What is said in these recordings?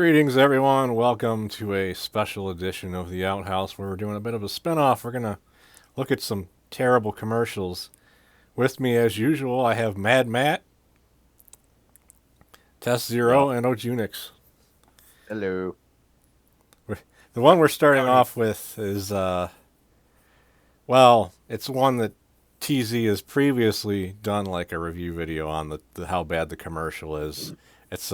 Greetings, everyone. Welcome to a special edition of the Outhouse where we're doing a bit of a spin-off. We're going to look at some terrible commercials. With me, as usual, I have Mad Matt, Test Zero, and Ojunix. Hello. The one we're starting off with is, well, it's one that TZ has previously done like a review video on the how bad the commercial is. It's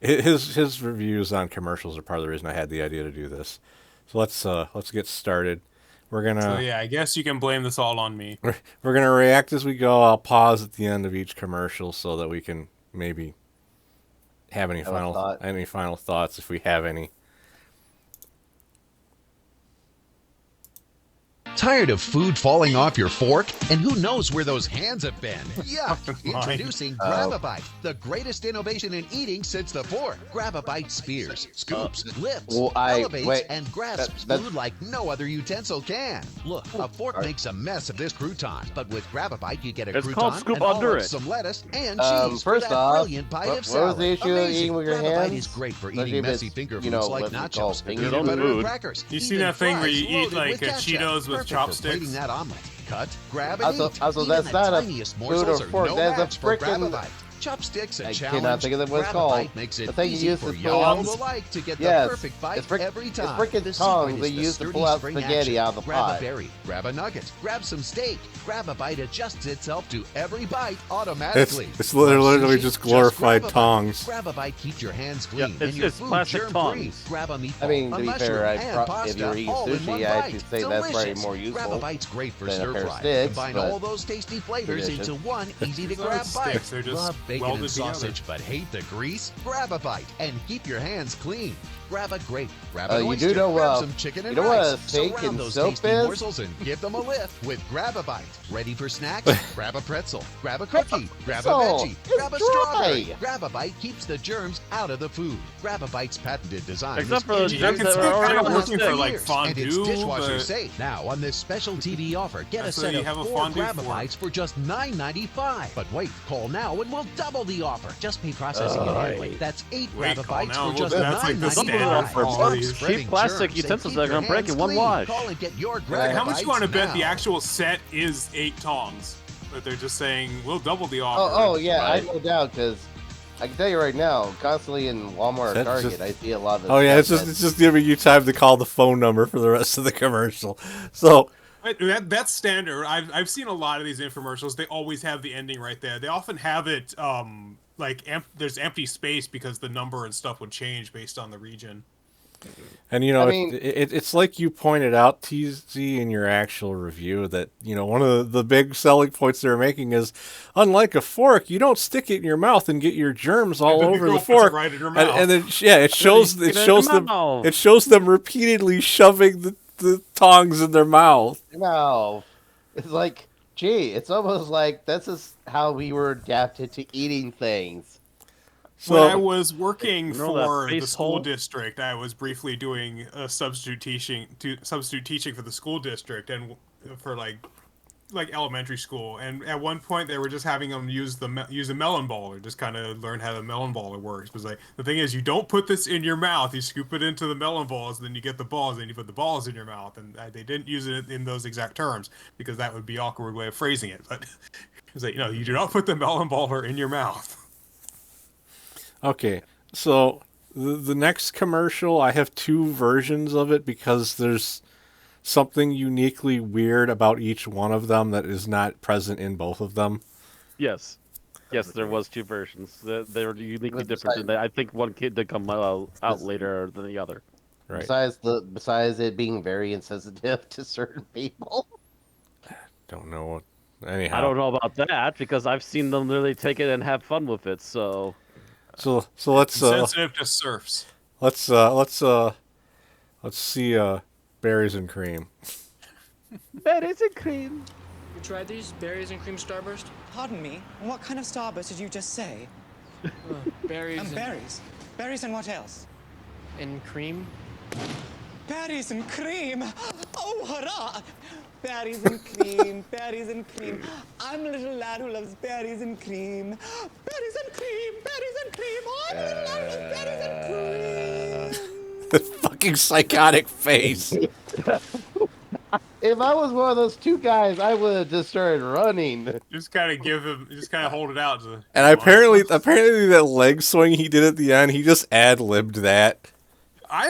his reviews on commercials are part of the reason I had the idea to do this. So let's get started. We're gonna. So yeah, I guess you can blame this all on me. We're gonna react as we go. I'll pause at the end of each commercial so that we can maybe have any final thoughts if we have any. Tired of food falling off your fork? And who knows where those hands have been? Yuck! Introducing Grab-A-Bite, the greatest innovation in eating since the fork. Grab-A-Bite spears, scoops, lifts, elevates, and grasps food like no other utensil can. Look, a fork makes a mess of this crouton, but with Grab-A-Bite you get a crouton and all of some lettuce and cheese for that brilliant pie of salad. What was the issue of eating with your hands? Grab-A-Bite is great for eating messy finger foods like nachos, peanut butter and crackers. You see that thing where you eat like Cheetos with chopsticks? That omelet. Cut, grab, and eat. Also, that's not a food or fork. That's a freaking chopsticks and I challenge. cannot think of what it's called. Makes it the thing easy you use for to y'all pull out. alike to get the perfect bite every time. It's freaking tongs they use to pull out spaghetti out of the pot. Grab a berry, grab a nugget, grab some steak. Grab-A-Bite adjusts itself to every bite automatically. It's literally just glorified tongs. Grab-A-Bite keeps your hands clean and your food germ-free. Grab a meatball, I mean, to be fair, if you're eating sushi, I should say that's probably more useful. Grab-A-Bite's great for than a pair of stir-fry. sticks, Combine all those tasty flavors into one easy-to-grab bite. They're just Love bacon and welded sausage, but hate the grease? Grab-A-Bite and keep your hands clean. Grab a grape, grab an you oyster, do know, grab some chicken and you know what rice. a steak Surround and those soap tasty is? morsels and give them a lift with Grab-A-Bite. Ready for snacks? Grab a pretzel, grab a cookie, grab a veggie, grab a strawberry. Grab-A-Bite keeps the germs out of the food. Grab-A-Bite's patented design. Except for the germs that are already working for like and it's fondue. dishwasher safe. Now on this special TV offer, get a That's set why of you have a 4 fondue Grab-A-Bites for just $9.95. But wait, call now and we'll double the offer. Just pay processing and handling. That's 8 Grab-A-Bites for just $9.95. Cheap plastic utensils that are going to break in one wash. Call and get your How much you want to bet now. the actual set is 8 tongs? But they're just saying we'll double the offer. Oh yeah, I no doubt because I can tell you right now, constantly in Walmart or Target, I see a lot of. Oh yeah, it's just giving you time to call the phone number for the rest of the commercial. So. That's standard. I've seen a lot of these infomercials. They always have the ending right there. They often have it there's empty space because the number and stuff would change based on the region. And you know, it's like you pointed out, TZ, in your actual review that one of the big selling points they're making is, unlike a fork, you don't stick it in your mouth and get your germs all over the fork. Right in your mouth. And then it shows them repeatedly shoving the tongs in their mouth. No, it's like, gee, it's almost like this is how we were adapted to eating things. So, when I was working for the school district, I was briefly doing substitute teaching for the school district and for like elementary school. And at one point, they were just having them use a melon baller, just kind of learn how the melon baller works. It was like, the thing is, you don't put this in your mouth. You scoop it into the melon balls, and then you get the balls, and you put the balls in your mouth. And they didn't use it in those exact terms because that would be an awkward way of phrasing it. But it was like, you do not put the melon baller in your mouth. Okay, so the next commercial, I have 2 versions of it because there's something uniquely weird about each one of them that is not present in both of them. Yes, there was 2 versions. They're uniquely different. And I think one kid did come out later than the other. Right. Besides it being very insensitive to certain people. Don't know. Anyhow, I don't know about that because I've seen them literally take it and have fun with it. So let's sensitive to surfs. Let's see berries and cream. Berries and cream. You tried these berries and cream starburst? Pardon me, what kind of starburst did you just say? Berries And berries. Berries and what else? and cream. Berries and cream! Oh, hurrah! Berries and cream, berries and cream. I'm a little lad who loves berries and cream. Berries and cream, berries and cream. I'm a little lad who loves berries fucking psychotic face. If I was one of those two guys, I would have just started running. Just kind of hold it out. And apparently that leg swing he did at the end, he just ad-libbed that. I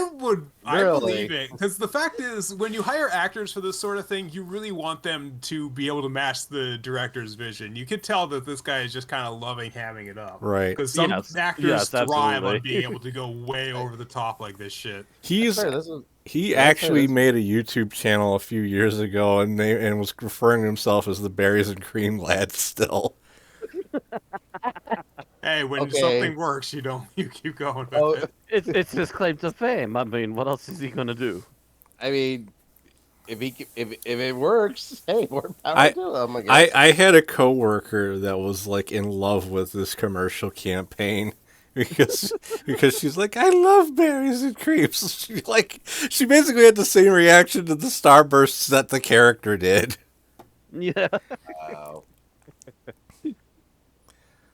Really? believe it, because the fact is, when you hire actors for this sort of thing, you really want them to be able to match the director's vision. You could tell that this guy is just kind of loving hamming it up, Right? Because some actors thrive absolutely. on being able to go way over the top like this shit. He actually made a YouTube channel a few years ago, and was referring to himself as the Berries and Cream lad still. Hey, when something works, you keep going with it. It's his claim to fame. I mean, what else is he gonna do? I mean, if it works, hey, more power to him. I had a coworker that was like in love with this commercial campaign because she's like, I love berries and creeps. She basically had the same reaction to the starbursts that the character did. Yeah. Wow.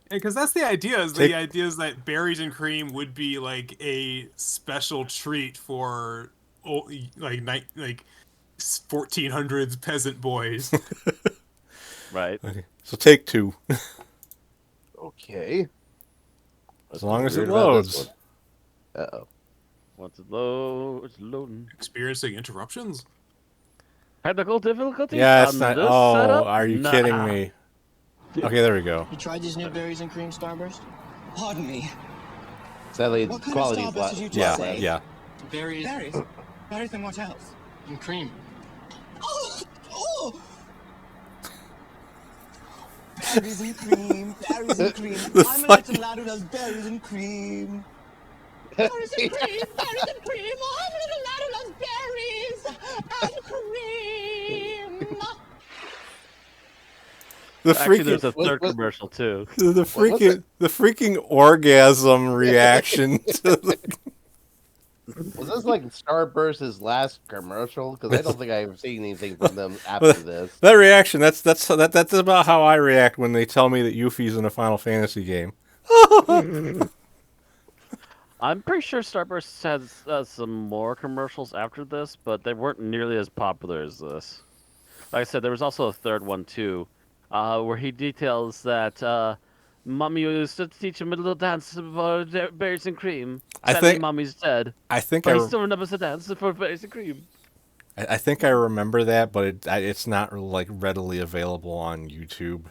Because that's the idea. The idea is that berries and cream would be like a special treat for like 1400s peasant boys. Right. Okay. So take 2. Okay. As long as it loads. Uh-oh. Once it loads, it's loading. Experiencing interruptions? Technical difficulties? Yeah, it's not. This Oh, setup? are you kidding me? Okay, there we go. You tried these new berries and cream starburst? Pardon me. Sadly, What kind quality of is Starburst did you Yeah, just say? yeah. Berries Berries. Berries and what else? and cream. Oh! Oh! Berries and cream. Berries and cream. I'm a little lad who does berries and cream. Berries and cream. Berries and cream. Oh, I'm a little lad who loves berries and cream. Actually, there's a third commercial too. The freaking orgasm reaction to the... Was this like Starburst's last commercial? Because I don't think I've seen anything from them after this. That reaction, that's about how I react when they tell me that Yuffie's in a Final Fantasy game. I'm pretty sure Starburst has some more commercials after this, but they weren't nearly as popular as this. Like I said, there was also a third one too, where he details that Mommy used to teach him a little dance for berries and cream. Sadly, Mommy's dead. I think but he still remembers the dance for berries and cream. I think I remember that, but it's not like readily available on YouTube.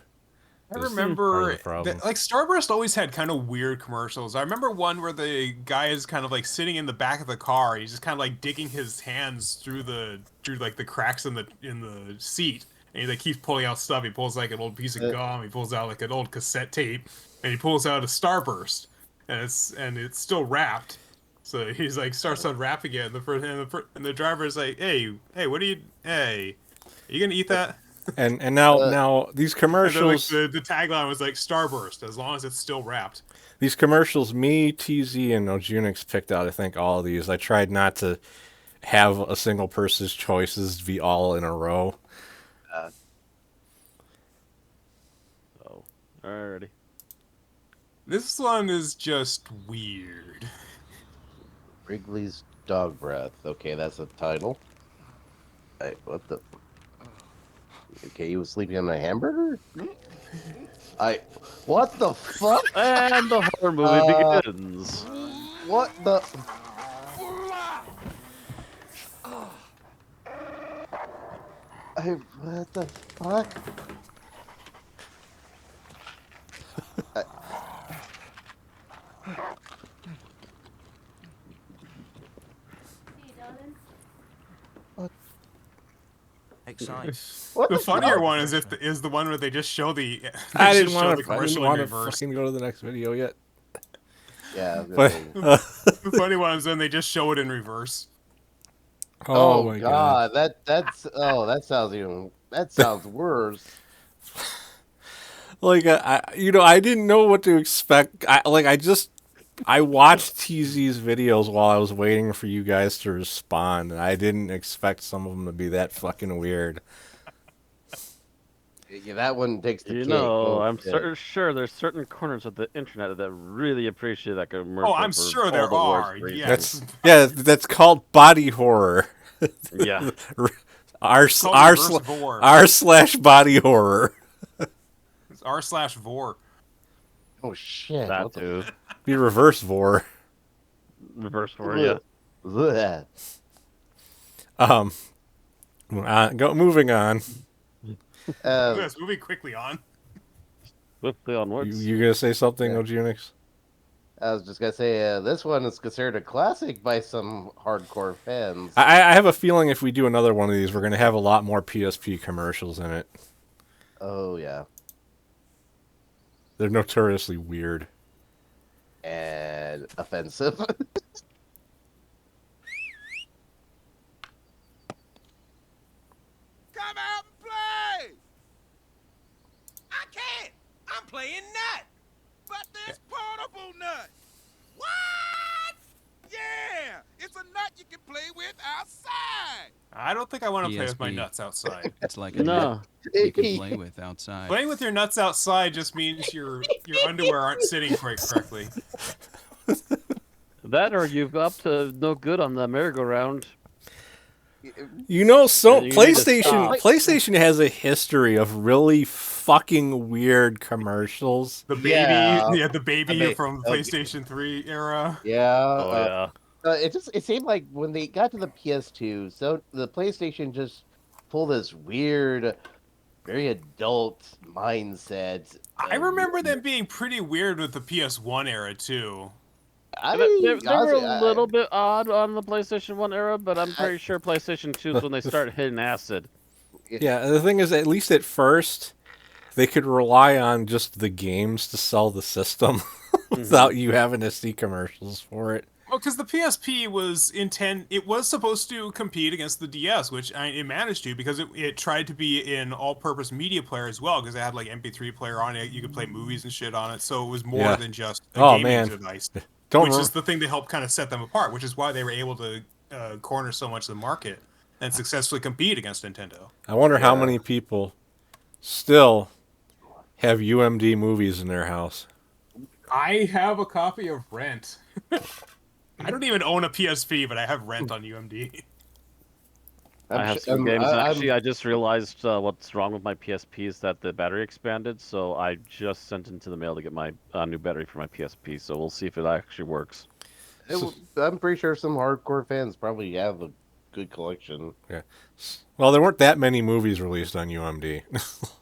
I remember that, like, Starburst always had kind of weird commercials. I remember one where the guy is kind of like sitting in the back of the car. He's just kind of like digging his hands through like the cracks in the seat, and he like keeps pulling out stuff. He pulls like an old piece of gum. He pulls out like an old cassette tape, and he pulls out a Starburst, and it's still wrapped. So he's like starts unwrapping it, and the driver's like, hey, what are you gonna eat that? And now these commercials. Then, like, the tagline was like Starburst, as long as it's still wrapped. These commercials, me, TZ, and Ojunix picked out, I think, all of these. I tried not to have a single person's choices be all in a row. Oh, alrighty. This one is just weird. Wrigley's Dog Breath. Okay, that's the title. Hey, what the... Okay, he was sleeping on a hamburger? What the fuck? And the horror movie begins. What the... What the fuck? Excise. The funnier one is is the one where they just show the. I didn't want to reverse. fucking go to the next video yet. Yeah, but the funny one is when they just show it in reverse. Oh my god, that sounds worse. Like I didn't know what to expect. I watched TZ's videos while I was waiting for you guys to respond, and I didn't expect some of them to be that fucking weird. Yeah, that one takes the You cake. know, Oh, I'm shit. sure there's certain corners of the internet that really appreciate that commercial. Oh, I'm for sure all there the worst are. reasons. That's called body horror. Yeah. R It's called r reverse sl- vor. r/body horror. It's r/vor. Oh, shit. That What the too. Be reverse vor. Reverse for you. Blech. Moving on. Yes, moving quickly on. Swiftly onwards. You gonna say something, Yeah. Ojunix? I was just gonna say, this one is considered a classic by some hardcore fans. I have a feeling if we do another one of these, we're gonna have a lot more PSP commercials in it. Oh, yeah. They're notoriously weird. And offensive. Come out and play! I can't! I'm playing Nut! But this portable nut! What? Yeah! It's a nut you can play with outside! I don't think I want to play with my nuts outside. It's like a No. nut you can play with outside. Playing with your nuts outside just means your underwear aren't sitting quite correctly. That or you've up to no good on the merry-go-round. You know, so You need to stop. PlayStation has a history of really fucking weird commercials. The baby, Yeah. the baby Okay, from okay. PlayStation 3 era. Yeah. Oh yeah. It seemed like when they got to the PS2, so the PlayStation just pulled this weird, very adult mindset. I remember them being pretty weird with the PS1 era too. They were a little bit odd on the PlayStation 1 era, but I'm pretty sure PlayStation 2 is when they start hitting acid. Yeah, the thing is, at least at first, they could rely on just the games to sell the system without you having to see commercials for it. Well, because the PSP was it was supposed to compete against the DS, which it managed to because it tried to be an all-purpose media player as well, because it had like MP3 player on it. You could play movies and shit on it, so it was more than just a gaming device. Is the thing that helped kind of set them apart, which is why they were able to corner so much of the market and successfully compete against Nintendo. I wonder how many people still have UMD movies in their house. I have a copy of Rent. I don't even own a PSP, but I have Rent on UMD. I have some games. Actually, I just realized what's wrong with my PSP is that the battery expanded, so I just sent into the mail to get my new battery for my PSP, so we'll see if it actually works. I'm pretty sure some hardcore fans probably have a good collection. Yeah. Well, there weren't that many movies released on UMD.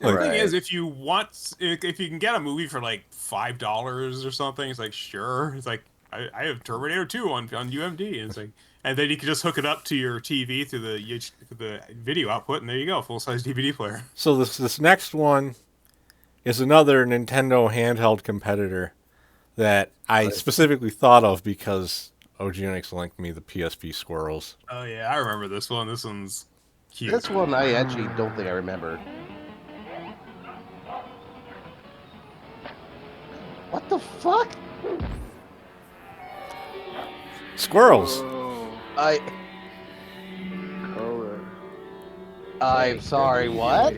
The thing is, if you can get a movie for like $5 or something, it's like, sure. It's like, I have Terminator 2 on UMD, and it's like, and then you can just hook it up to your TV through the video output, and there you go, full-size DVD player. So this next one is another Nintendo handheld competitor that I specifically thought of because Ojunix linked me the PSP squirrels. Oh yeah, I remember this one. This one's cute. This one I actually don't think I remember. What the fuck? Squirrels. I'm sorry, what?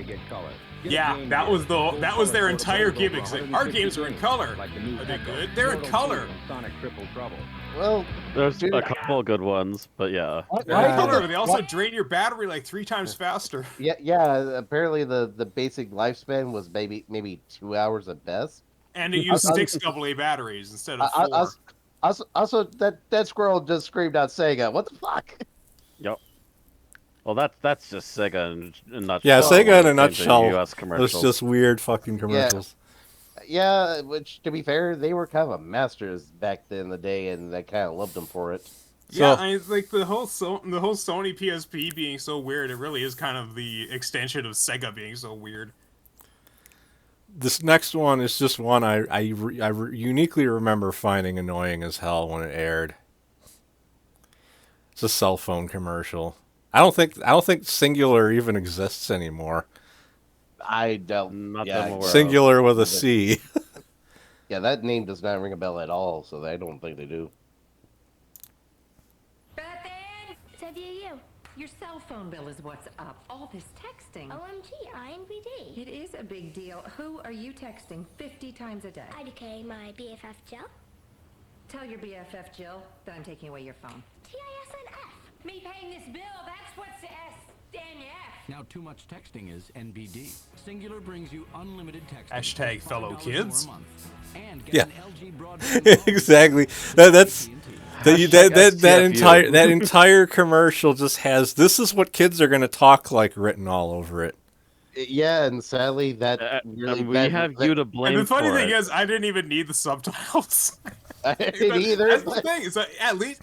Yeah, that was their entire gimmick. It's like, our games are in color. Are they good? They're in color. Well, there's a couple good ones, but yeah. They also drain your battery like 3 times faster. Yeah. Apparently the basic lifespan was maybe 2 hours at best. And it used 6 AA batteries instead of 4. Also, that squirrel just screamed out Sega. What the fuck? Yep. Well, that's just Sega in a nutshell. Yeah, Sega in a nutshell. US commercials. It's just weird fucking commercials. Yeah, which, to be fair, they were kind of masters back in the day, and I kind of loved them for it. Yeah, like the whole Sony PSP being so weird, it really is kind of the extension of Sega being so weird. This next one is just one I uniquely remember finding annoying as hell when it aired. It's a cell phone commercial. I don't think Singular even exists anymore. I don't. Singular with a C. Yeah, that name does not ring a bell at all, so I don't think they do. Batman, c'est you. Your cell phone bill is what's up. All this texting. OMG, INBD. It is a big deal. Who are you texting 50 times a day? IDK, my BFF Jill. Tell your BFF Jill that I'm taking away your phone. TISNF. Me paying this bill, that's what's SNF. Now, too much texting is NBD. Singular brings you unlimited texting. Hashtag fellow kids. And get Yeah. an LG broadband Exactly. That's that entire commercial just has this is what kids are going to talk like written all over it. Yeah, and sadly, that really we have you to blame. And the funny for thing it. is, I didn't even need the subtitles. I didn't either. That's the thing. So at least,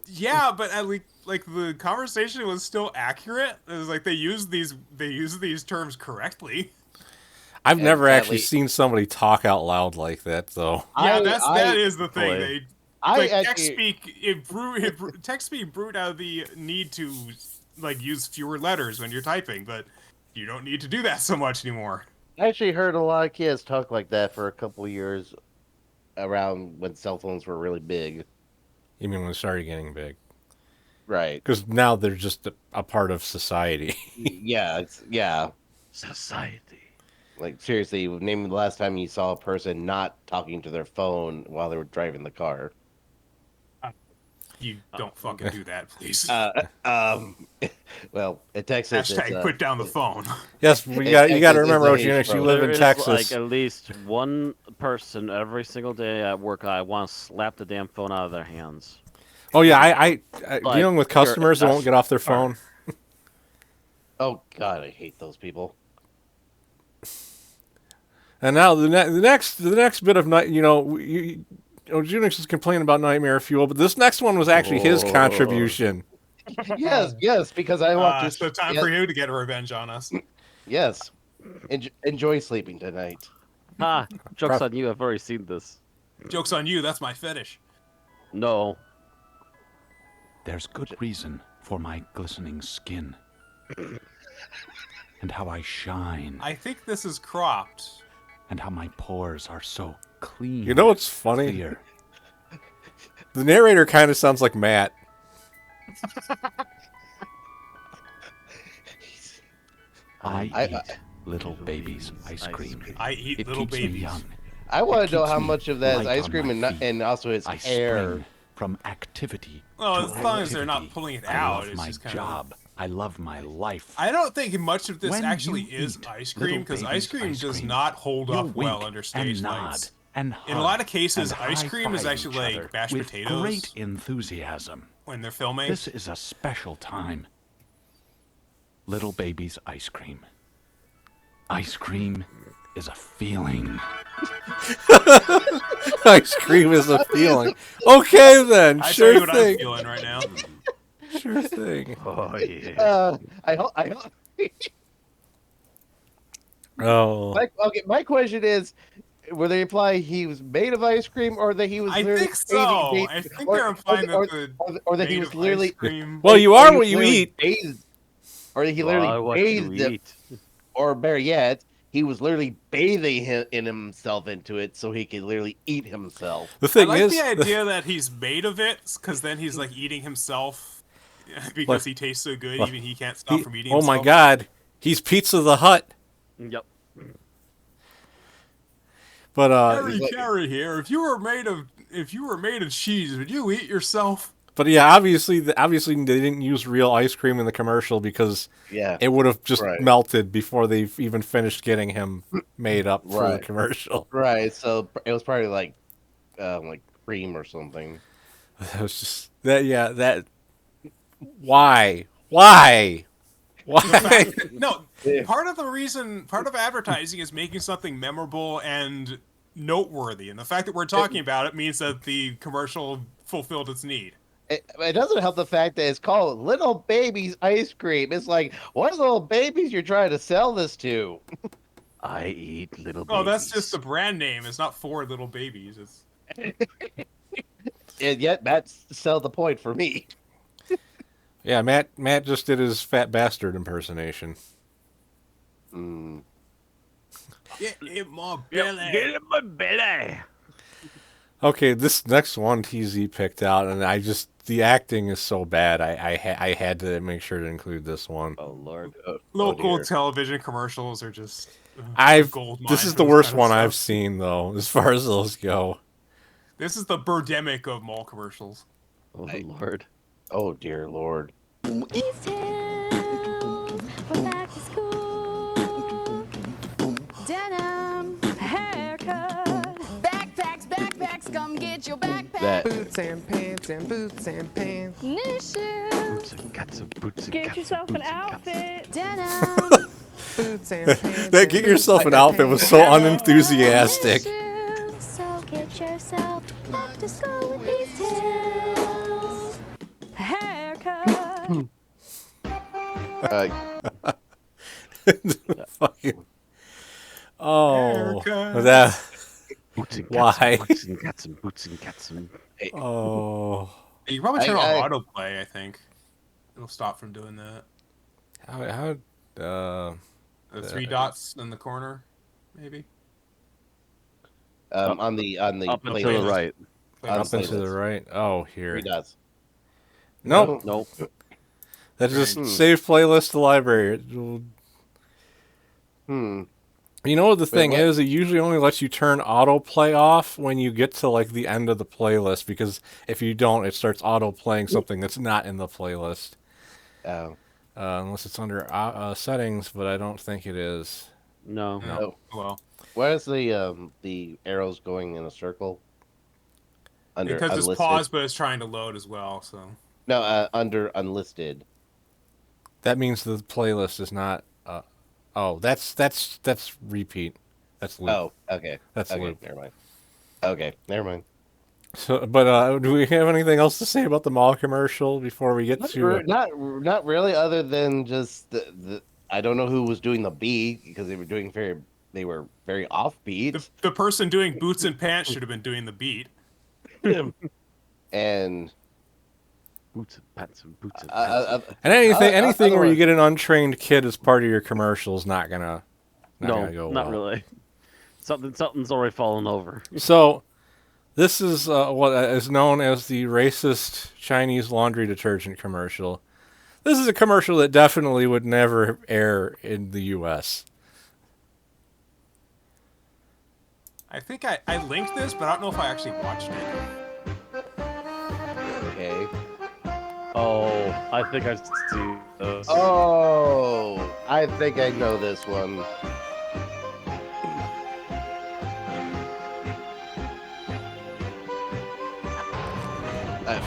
yeah, but at least like the conversation was still accurate. It was like they used these terms correctly. I've never actually seen somebody talk out loud like that, though. Yeah, that is the thing. Text speak brewed out of the need to like use fewer letters when you're typing, but you don't need to do that so much anymore. I actually heard a lot of kids talk like that for a couple of years around when cell phones were really big. You mean when they started getting big? Right. Because now they're just a part of society. Yeah. Society. Like, seriously, name the last time you saw a person not talking to their phone while they were driving the car. You don't fucking do that, please. Well, in Texas, hashtag put down the phone. Yes, you got to remember, Ojunix, you live in Texas. Like at least one person every single day at work, I want to slap the damn phone out of their hands. Oh yeah, I Like, dealing with customers that won't get off their phone. Oh God, I hate those people. And now the next bit of night, Ojunix is complaining about Nightmare Fuel, but this next one was actually his contribution. Yes, because I want to. So time for you to get a revenge on us. Yes, enjoy sleeping tonight. Joke's on you. I've already seen this. Joke's on you. That's my fetish. No. There's good reason for my glistening skin. And how I shine. I think this is cropped. And how my pores are so clean. You know what's funny? Clear. The narrator kind of sounds like Matt. I eat little babies' ice cream. I eat it little keeps babies. Me young. I want to know how keeps me much of that is light ice on cream my and also his I hair. spring from activity. Well, to as long as they're not activity. pulling it I out, love it's my just kind job. I love my life. I don't think much of this When actually you is eat ice cream, because little ice babies' cream ice does cream, not hold you'll up well wink under stage and nod lights. and In a lot of cases, and ice cream is high-five actually each like other mashed with potatoes great enthusiasm. when they're filming. This is a special time. Little baby's ice cream. Ice cream is a feeling. Ice cream is a feeling. Okay then, I sure tell you what thing. I'm feeling right now. Sure thing. Oh yeah. I hope. Oh. My question is, were they implying he was made of ice cream, or that he was? I literally think so. I think they're implying or that he was literally. Well, you are what you eat. Or that he literally bathed them. Or better yet, he was literally bathing in himself into it so he could literally eat himself. The thing I like is, the idea that he's made of it, because then he's like eating himself because he tastes so good, even he can't stop from eating oh himself. my God, he's Pizza the Hut. Yep. But Carrie here. If you were made of cheese, would you eat yourself? But yeah, obviously they didn't use real ice cream in the commercial because it would have just melted before they even finished getting him made up for the commercial. Right. So it was probably like cream or something. It was just that. Yeah. That. Why? Why? No. Part of advertising is making something memorable and noteworthy, and the fact that we're talking about it means that the commercial fulfilled its need. It doesn't help the fact that it's called Little Baby's Ice Cream. It's like, what little babies you're trying to sell this to? I eat little babies. Oh, that's just the brand name. It's not for little babies. It's... And yet, Matt sell the point for me. Yeah, Matt just did his fat bastard impersonation. Get in my belly. Get in my belly. Okay, this next one TZ picked out, and the acting is so bad. I had to make sure to include this one. Oh Lord. Local television commercials are just gold mine This is for the this worst kind of one stuff. I've seen though, as far as those go. This is the birdemic of mall commercials. Oh Lord. Oh dear Lord. Denim, haircut, backpacks, come get your backpack. Boots and pants and boots and pants. New shoes. Get yourself an outfit. Denim. Boots and pants. That get yourself an outfit was so unenthusiastic. So get yourself off to school with these tips. Haircut. Fucking. Oh, Haircut. that. Why? Boots and Katzen. Oh. You can probably turn on autoplay, I think. It'll stop from doing that. How the 3 dots in the corner, maybe? On the up and to the right. Up and to the right. Oh, here. 3 dots. Nope. Nope. That's just save playlist to library. You know what the thing is? It usually only lets you turn autoplay off when you get to like the end of the playlist, because if you don't, it starts auto-playing something that's not in the playlist. Oh. Unless it's under settings, but I don't think it is. No. No. Well. Where's the arrows going in a circle? Under because unlisted. it's paused, but it's trying to load as well. So. No, under unlisted. That means the playlist is not. Oh, that's repeat. That's loop. Oh, okay. That's okay, loop. Never mind. Okay, never mind. So, but do we have anything else to say about the mall commercial before we get to? Not really. Other than just the I don't know who was doing the beat because they were very offbeat. The person doing boots and pants should have been doing the beat. And. Boots and pants and boots and pants. And anything where you get an untrained kid as part of your commercial is not gonna go not well. really. Something's already fallen over. So, this is what is known as the racist Chinese laundry detergent commercial. This is a commercial that definitely would never air in the U.S. I think I linked this, but I don't know if I actually watched it. Okay. Oh, I think I see those. Oh, I think I know this one.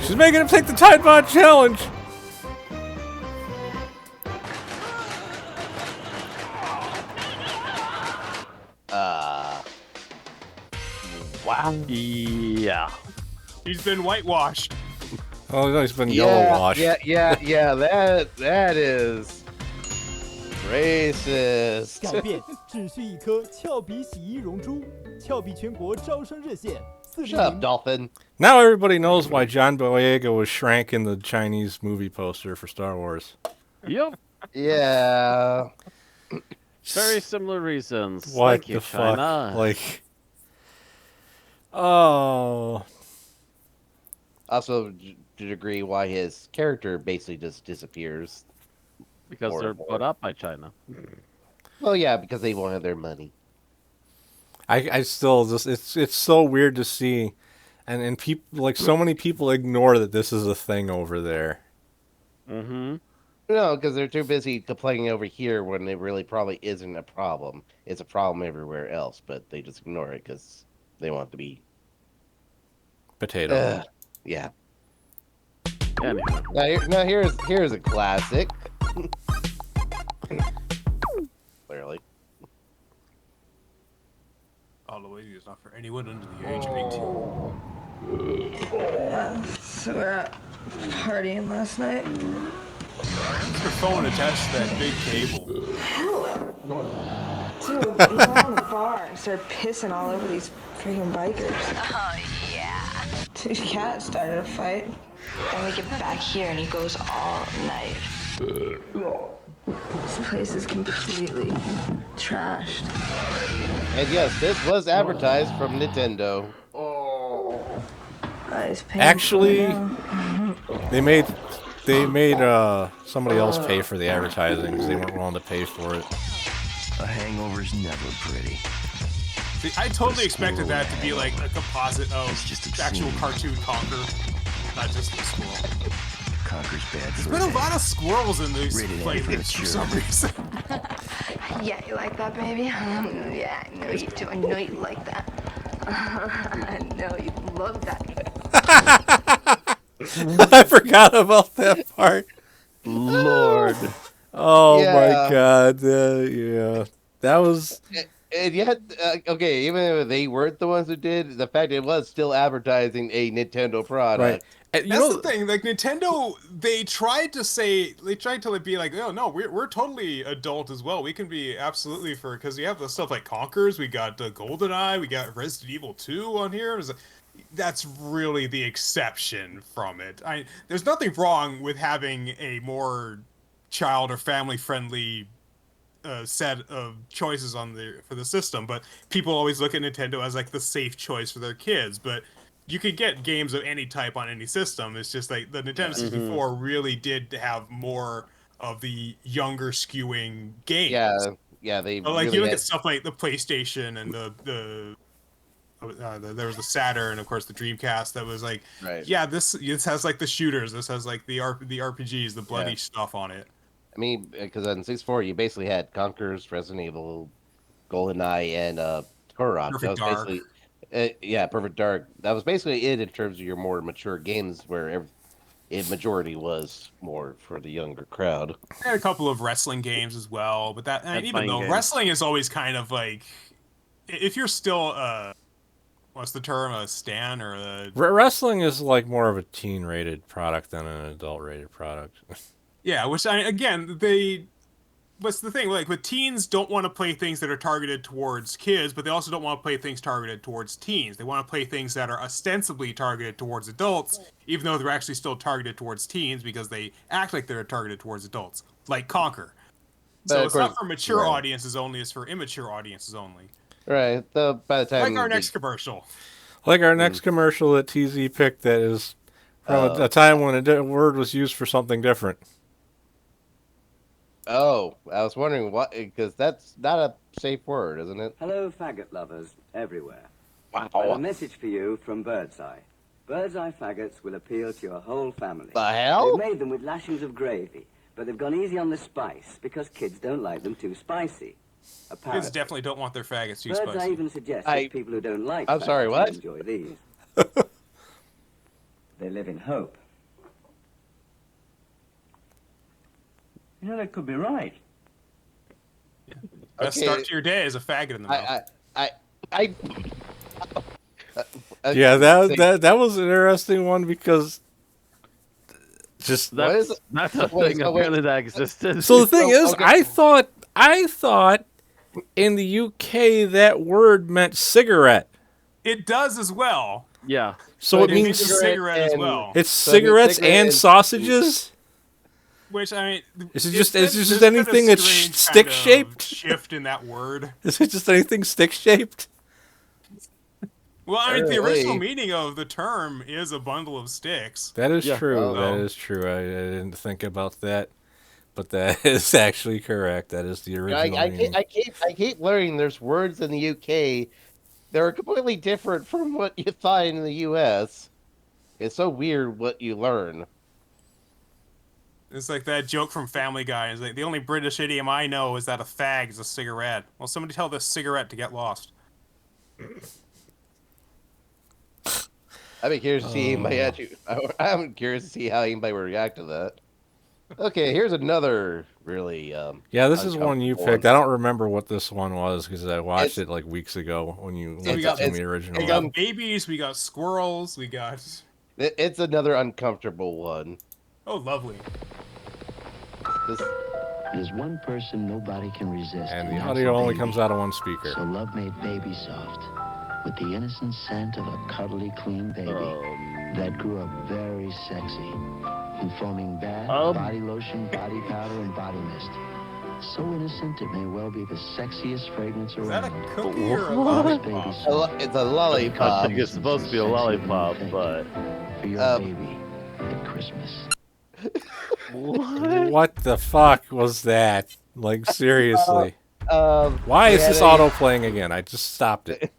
She's making him take the Tide Pod challenge. Wow. Yeah. He's been whitewashed. Oh no, he's been yellow washed. Yeah. That is racist. 改变只需一颗俏皮洗衣溶珠，俏皮全国招生热线 Shut up, dolphin. Now everybody knows why John Boyega was shrank in the Chinese movie poster for Star Wars. Yep. Yeah. Very similar reasons. What Thank the you, fuck? China. Like, oh. Also, to agree why his character basically just disappears. Because they're put up by China. Well, yeah, because they won't have their money. I still just it's so weird to see, and people like so many people ignore that this is a thing over there. Mm-hmm. No, because they're too busy complaining over here when it really probably isn't a problem. It's a problem everywhere else, but they just ignore it because they want to be yeah. Anyway. Now here's a classic. Clearly. Halloween is not for anyone under the age of 18. So we're out partying last night. What's your phone attached to that big cable? Dude, we went on the bar and started pissing all over these freaking bikers. Oh, yeah. Dude, Cat started a fight. Then we get back here and he goes all night. This place is completely trashed. And yes, this was advertised from Nintendo. Actually, they made somebody else pay for the advertising because they weren't willing to pay for it. A hangover's never pretty. See, I totally expected that to be like a composite of actual cartoon Conker, not just the squirrel. Conker's bad. There's been a lot of squirrels in these playlists for some reason. Yeah, you like that, baby? Yeah, I know you do. I know you like that. I know you love that. I forgot about that part. Lord. Oh Yeah. my God. Yeah. That was. And yet, okay, even if they weren't the ones who did, the fact it was still advertising a Nintendo product. Right. That's the thing. Like Nintendo, they tried to be like, oh no, we're totally adult as well. We can be absolutely because you have the stuff like Conkers, we got GoldenEye, we got Resident Evil 2 on here. That's really the exception from it. There's nothing wrong with having a more child or family friendly set of choices for the system, but people always look at Nintendo as like the safe choice for their kids. But you could get games of any type on any system. It's just like the Nintendo 64 really did have more of the younger skewing games. Yeah, they but like really you look at stuff like the PlayStation and there was the Saturn, of course, the Dreamcast. That was like, yeah, this has like the shooters. This has like the RPGs, the bloody stuff on it. I mean, because on 64 you basically had Conker's, Resident Evil, GoldenEye, and Turok. Perfect Dark. Perfect Dark. That was basically it in terms of your more mature games, where majority was more for the younger crowd. I had a couple of wrestling games as well, but even though wrestling is always kind of like, if you're still what's the term, a stan or a... Wrestling is like more of a teen-rated product than an adult-rated product. Yeah, which what's the thing, like with teens don't want to play things that are targeted towards kids, but they also don't want to play things targeted towards teens. They want to play things that are ostensibly targeted towards adults, even though they're actually still targeted towards teens because they act like they're targeted towards adults, like Conker. So it's not for mature audiences only, it's for immature audiences only. Right. By the time like our next commercial. Like our next commercial that TZ picked that is from a time when a word was used for something different. Oh, I was wondering what, because that's not a safe word, isn't it? Hello, faggot lovers everywhere. Wow. I have a message for you from Birdseye. Birdseye faggots will appeal to your whole family. The hell? They've made them with lashings of gravy, but they've gone easy on the spice because kids don't like them too spicy. Kids definitely don't want their faggots too Birdseye spicy. even suggests that people who don't like I'm sorry, what? enjoy these. They live in hope. You know, that could be right. Best start to your day as a faggot in the mouth. Yeah, that was an interesting one because just that's a thing apparently that existed. So the thing is, I thought in the UK that word meant cigarette. It does as well. Yeah. So it means cigarette as well. It's cigarettes and sausages. Which I mean, is it just anything that's stick shaped? Shift in that word. Is it just anything stick shaped? Well, I mean, the original meaning of the term is a bundle of sticks. That is true. Oh. That is true. I didn't think about that, but that is actually correct. That is the original meaning. I keep learning there's words in the UK that are completely different from what you find in the US. It's so weird what you learn. It's like that joke from Family Guy. It's like, the only British idiom I know is that a fag is a cigarette. Well, somebody tell this cigarette to get lost. I'd be curious to see I'm curious to see how anybody would react to that. Okay, here's another really yeah, this is one you picked. I don't remember what this one was because I watched it like weeks ago when you went to the original. We got babies, we got squirrels, we got... It's another uncomfortable one. Oh, lovely. There's one person nobody can resist. And the audio only comes out of one speaker. So love made Baby Soft with the innocent scent of a cuddly, clean baby that grew up very sexy, informing bath, body lotion, body powder, and body mist. So innocent, it may well be the sexiest fragrance Is that around. a cookie or a What? lollipop? It's a lollipop. I think it's supposed to be a lollipop, but For your baby at Christmas. What the fuck was that? Like, seriously. Why is this auto playing again? I just stopped it.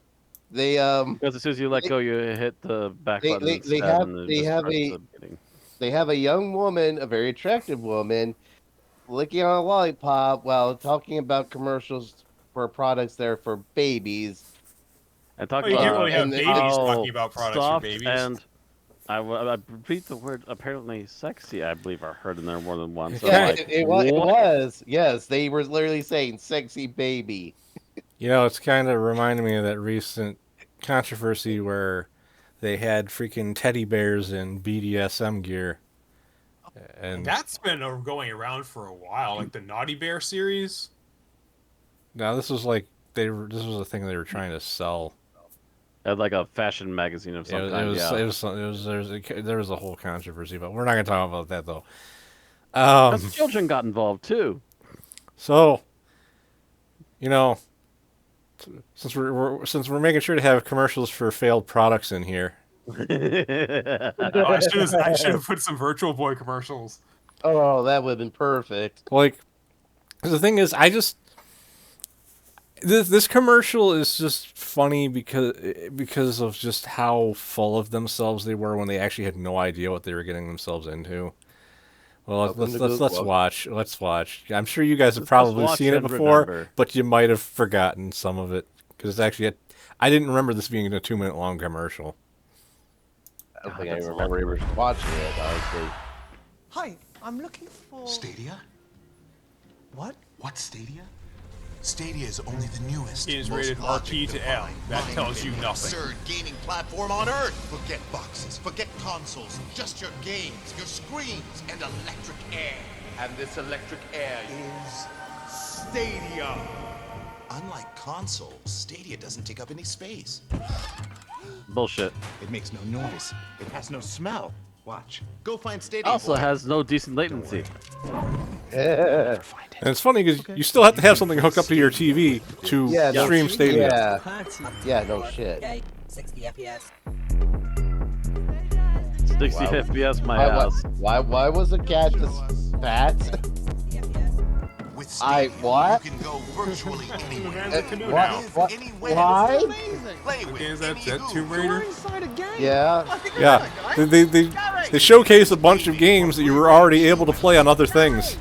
They because as soon as you let go, you hit the back button they instead, have and it they just have starts a submitting. they have a young woman, a very attractive woman, licking on a lollipop while talking about commercials for products that are for babies. And talking you about can't really have babies talking about products for soft babies. and I repeat the word apparently sexy. I believe I heard in there more than once. So Yeah, I'm like, it what? was. Yes, they were literally saying "sexy baby." You know, it's kind of reminding me of that recent controversy where they had freaking teddy bears in BDSM gear. And That's been going around for a while, like the Naughty Bear series. now this was like this was a thing they were trying to sell. Like a fashion magazine of some kind. There was a whole controversy, but we're not going to talk about that though. Because children got involved too. So, you know, since we're making sure to have commercials for failed products in here. I should have put some Virtual Boy commercials. Oh, that would have been perfect. Like, the thing is, this commercial is just funny because of just how full of themselves they were when they actually had no idea what they were getting themselves into. Well, let's watch. Let's watch. I'm sure you guys have probably seen it before, but you might have forgotten some of it because it's actually I didn't remember this being a 2-minute long commercial. I don't think I remember even watching it, honestly. Hi, I'm looking for... Stadia? What? What Stadia? Stadia is only the newest. It is rated RP to L. That tells you nothing. Absurd gaming platform on Earth. Forget boxes, forget consoles, just your games, your screens, and electric air. And this electric air is Stadia. Unlike consoles, Stadia doesn't take up any space. Bullshit. It makes no noise. It has no smell. Watch. Go find Stadia. Also has no decent latency. And it's funny because you still have to have something hooked up to your TV to stream Stadia. Yeah, no shit. 60 FPS. 60 FPS, my house. Why was the cat this fat? With Stadia, what? You can go virtually anywhere. What? Why? Play with Is that Tomb Raider? Yeah. Yeah. They showcase a bunch of games that you were already able to play on other things.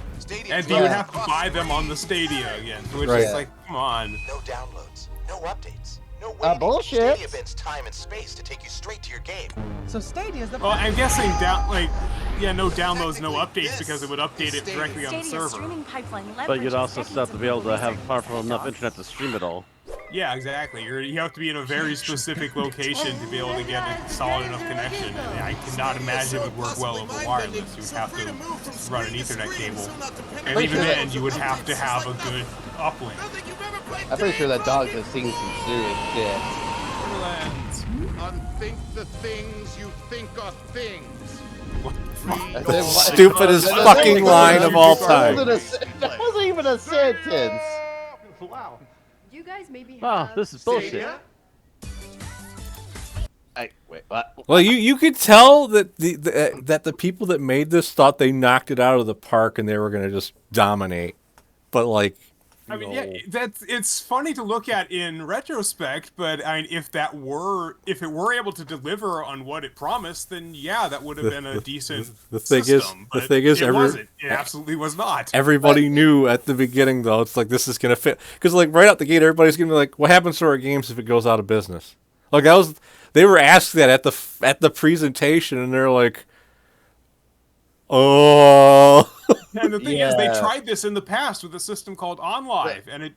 And you would have to buy them on the Stadia again, which is like, come on. No downloads, no updates, no waiting. Bullshit. Stadia bends time and space to take you straight to your game. So Stadia's the... Well, I'm guessing no downloads, no updates because it would update it directly on the server. But you'd also still have to be able to have powerful enough internet to stream it all. Yeah, exactly. You have to be in a very specific location to be able to get a solid enough connection. And I cannot imagine it would work well over wireless. You would have to run an Ethernet cable. And even then, you would have to have a good uplink. I'm pretty sure that dog has seen some serious shit. Unthink the things you think are things. The stupidest fucking line of all time. That wasn't even a sentence. Wow. You guys maybe Wow, this is bullshit. Wait, what? Well, you could tell that the people that made this thought they knocked it out of the park and they were gonna just dominate, but like. I mean, it's funny to look at in retrospect, but I mean, if it were able to deliver on what it promised, then yeah, that would have been a decent system. The thing is, it absolutely was not. Everybody knew at the beginning, though. It's like this is gonna fit because, like, right out the gate, everybody's gonna be like, "What happens to our games if it goes out of business?" Like they were asked that at the presentation, and they're like, "Oh." And the thing is, they tried this in the past with a system called OnLive, and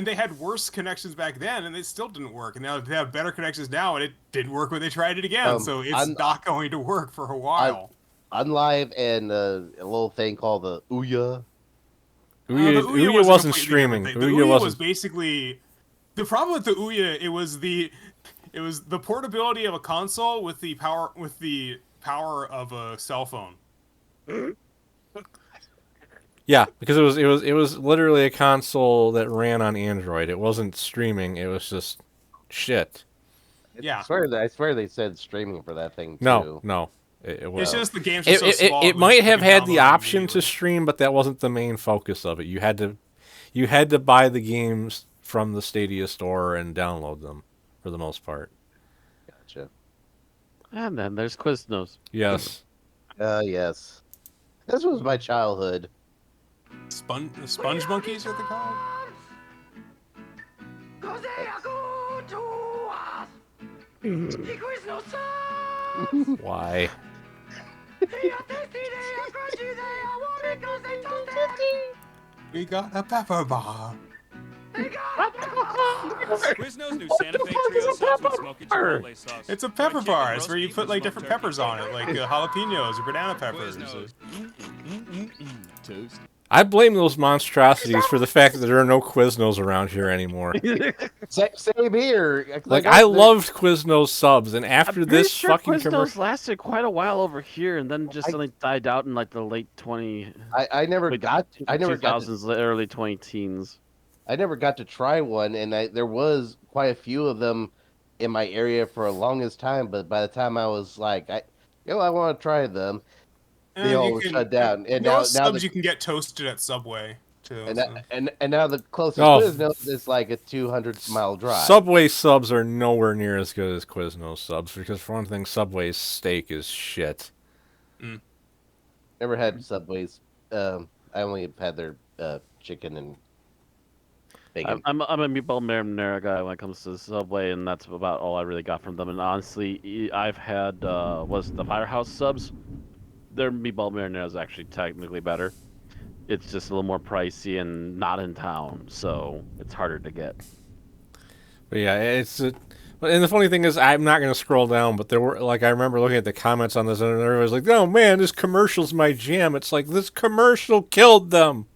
they had worse connections back then, and it still didn't work. And now they have better connections now, and it didn't work when they tried it again. So it's not going to work for a while. OnLive and a little thing called the Ouya. Ouya wasn't streaming. The Ouya was basically the problem with the Ouya. It was the portability of a console with the power of a cell phone. Yeah, because it was literally a console that ran on Android. It wasn't streaming. It was just shit. Yeah. I swear they said streaming for that thing too. No. It It's was. just the games were so small. It might have had the option to stream, but that wasn't the main focus of it. You had to buy the games from the Stadia store and download them for the most part. Gotcha. And then there's Quiznos. Yes. Yes. This was my childhood. Sponge monkeys are the called? Why? We got a pepper bar. Quiznos new Santa Fe trio sauce with smoky chipotle sauce. It's a pepper bar. It's where you put like different peppers on it, like jalapenos or banana peppers. Toast. I blame those monstrosities for the fact that there are no Quiznos around here anymore. Same here. Like I loved Quiznos subs, and after this sure fucking Quiznos commercial, lasted quite a while over here, and then just suddenly died out in like the late I never got to, early 20-teens. I never got to try one, and there was quite a few of them in my area for a longest time. But by the time I was like, I want to try them, they all were shut down. And now you can get toasted at Subway too. And now the closest Quiznos is like a 200-mile drive. Subway subs are nowhere near as good as Quiznos subs because for one thing, Subway's steak is shit. Never had Subway's. I only had their chicken and bacon. I'm a meatball marinara guy when it comes to Subway, and that's about all I really got from them. And honestly, I've had was the Firehouse subs. Their meatball marinara is actually technically better. It's just a little more pricey and not in town, so it's harder to get. But yeah, and the funny thing is, I'm not going to scroll down, but there were, like, I remember looking at the comments on this, and everybody's like, oh man, this commercial's my jam. It's like, this commercial killed them.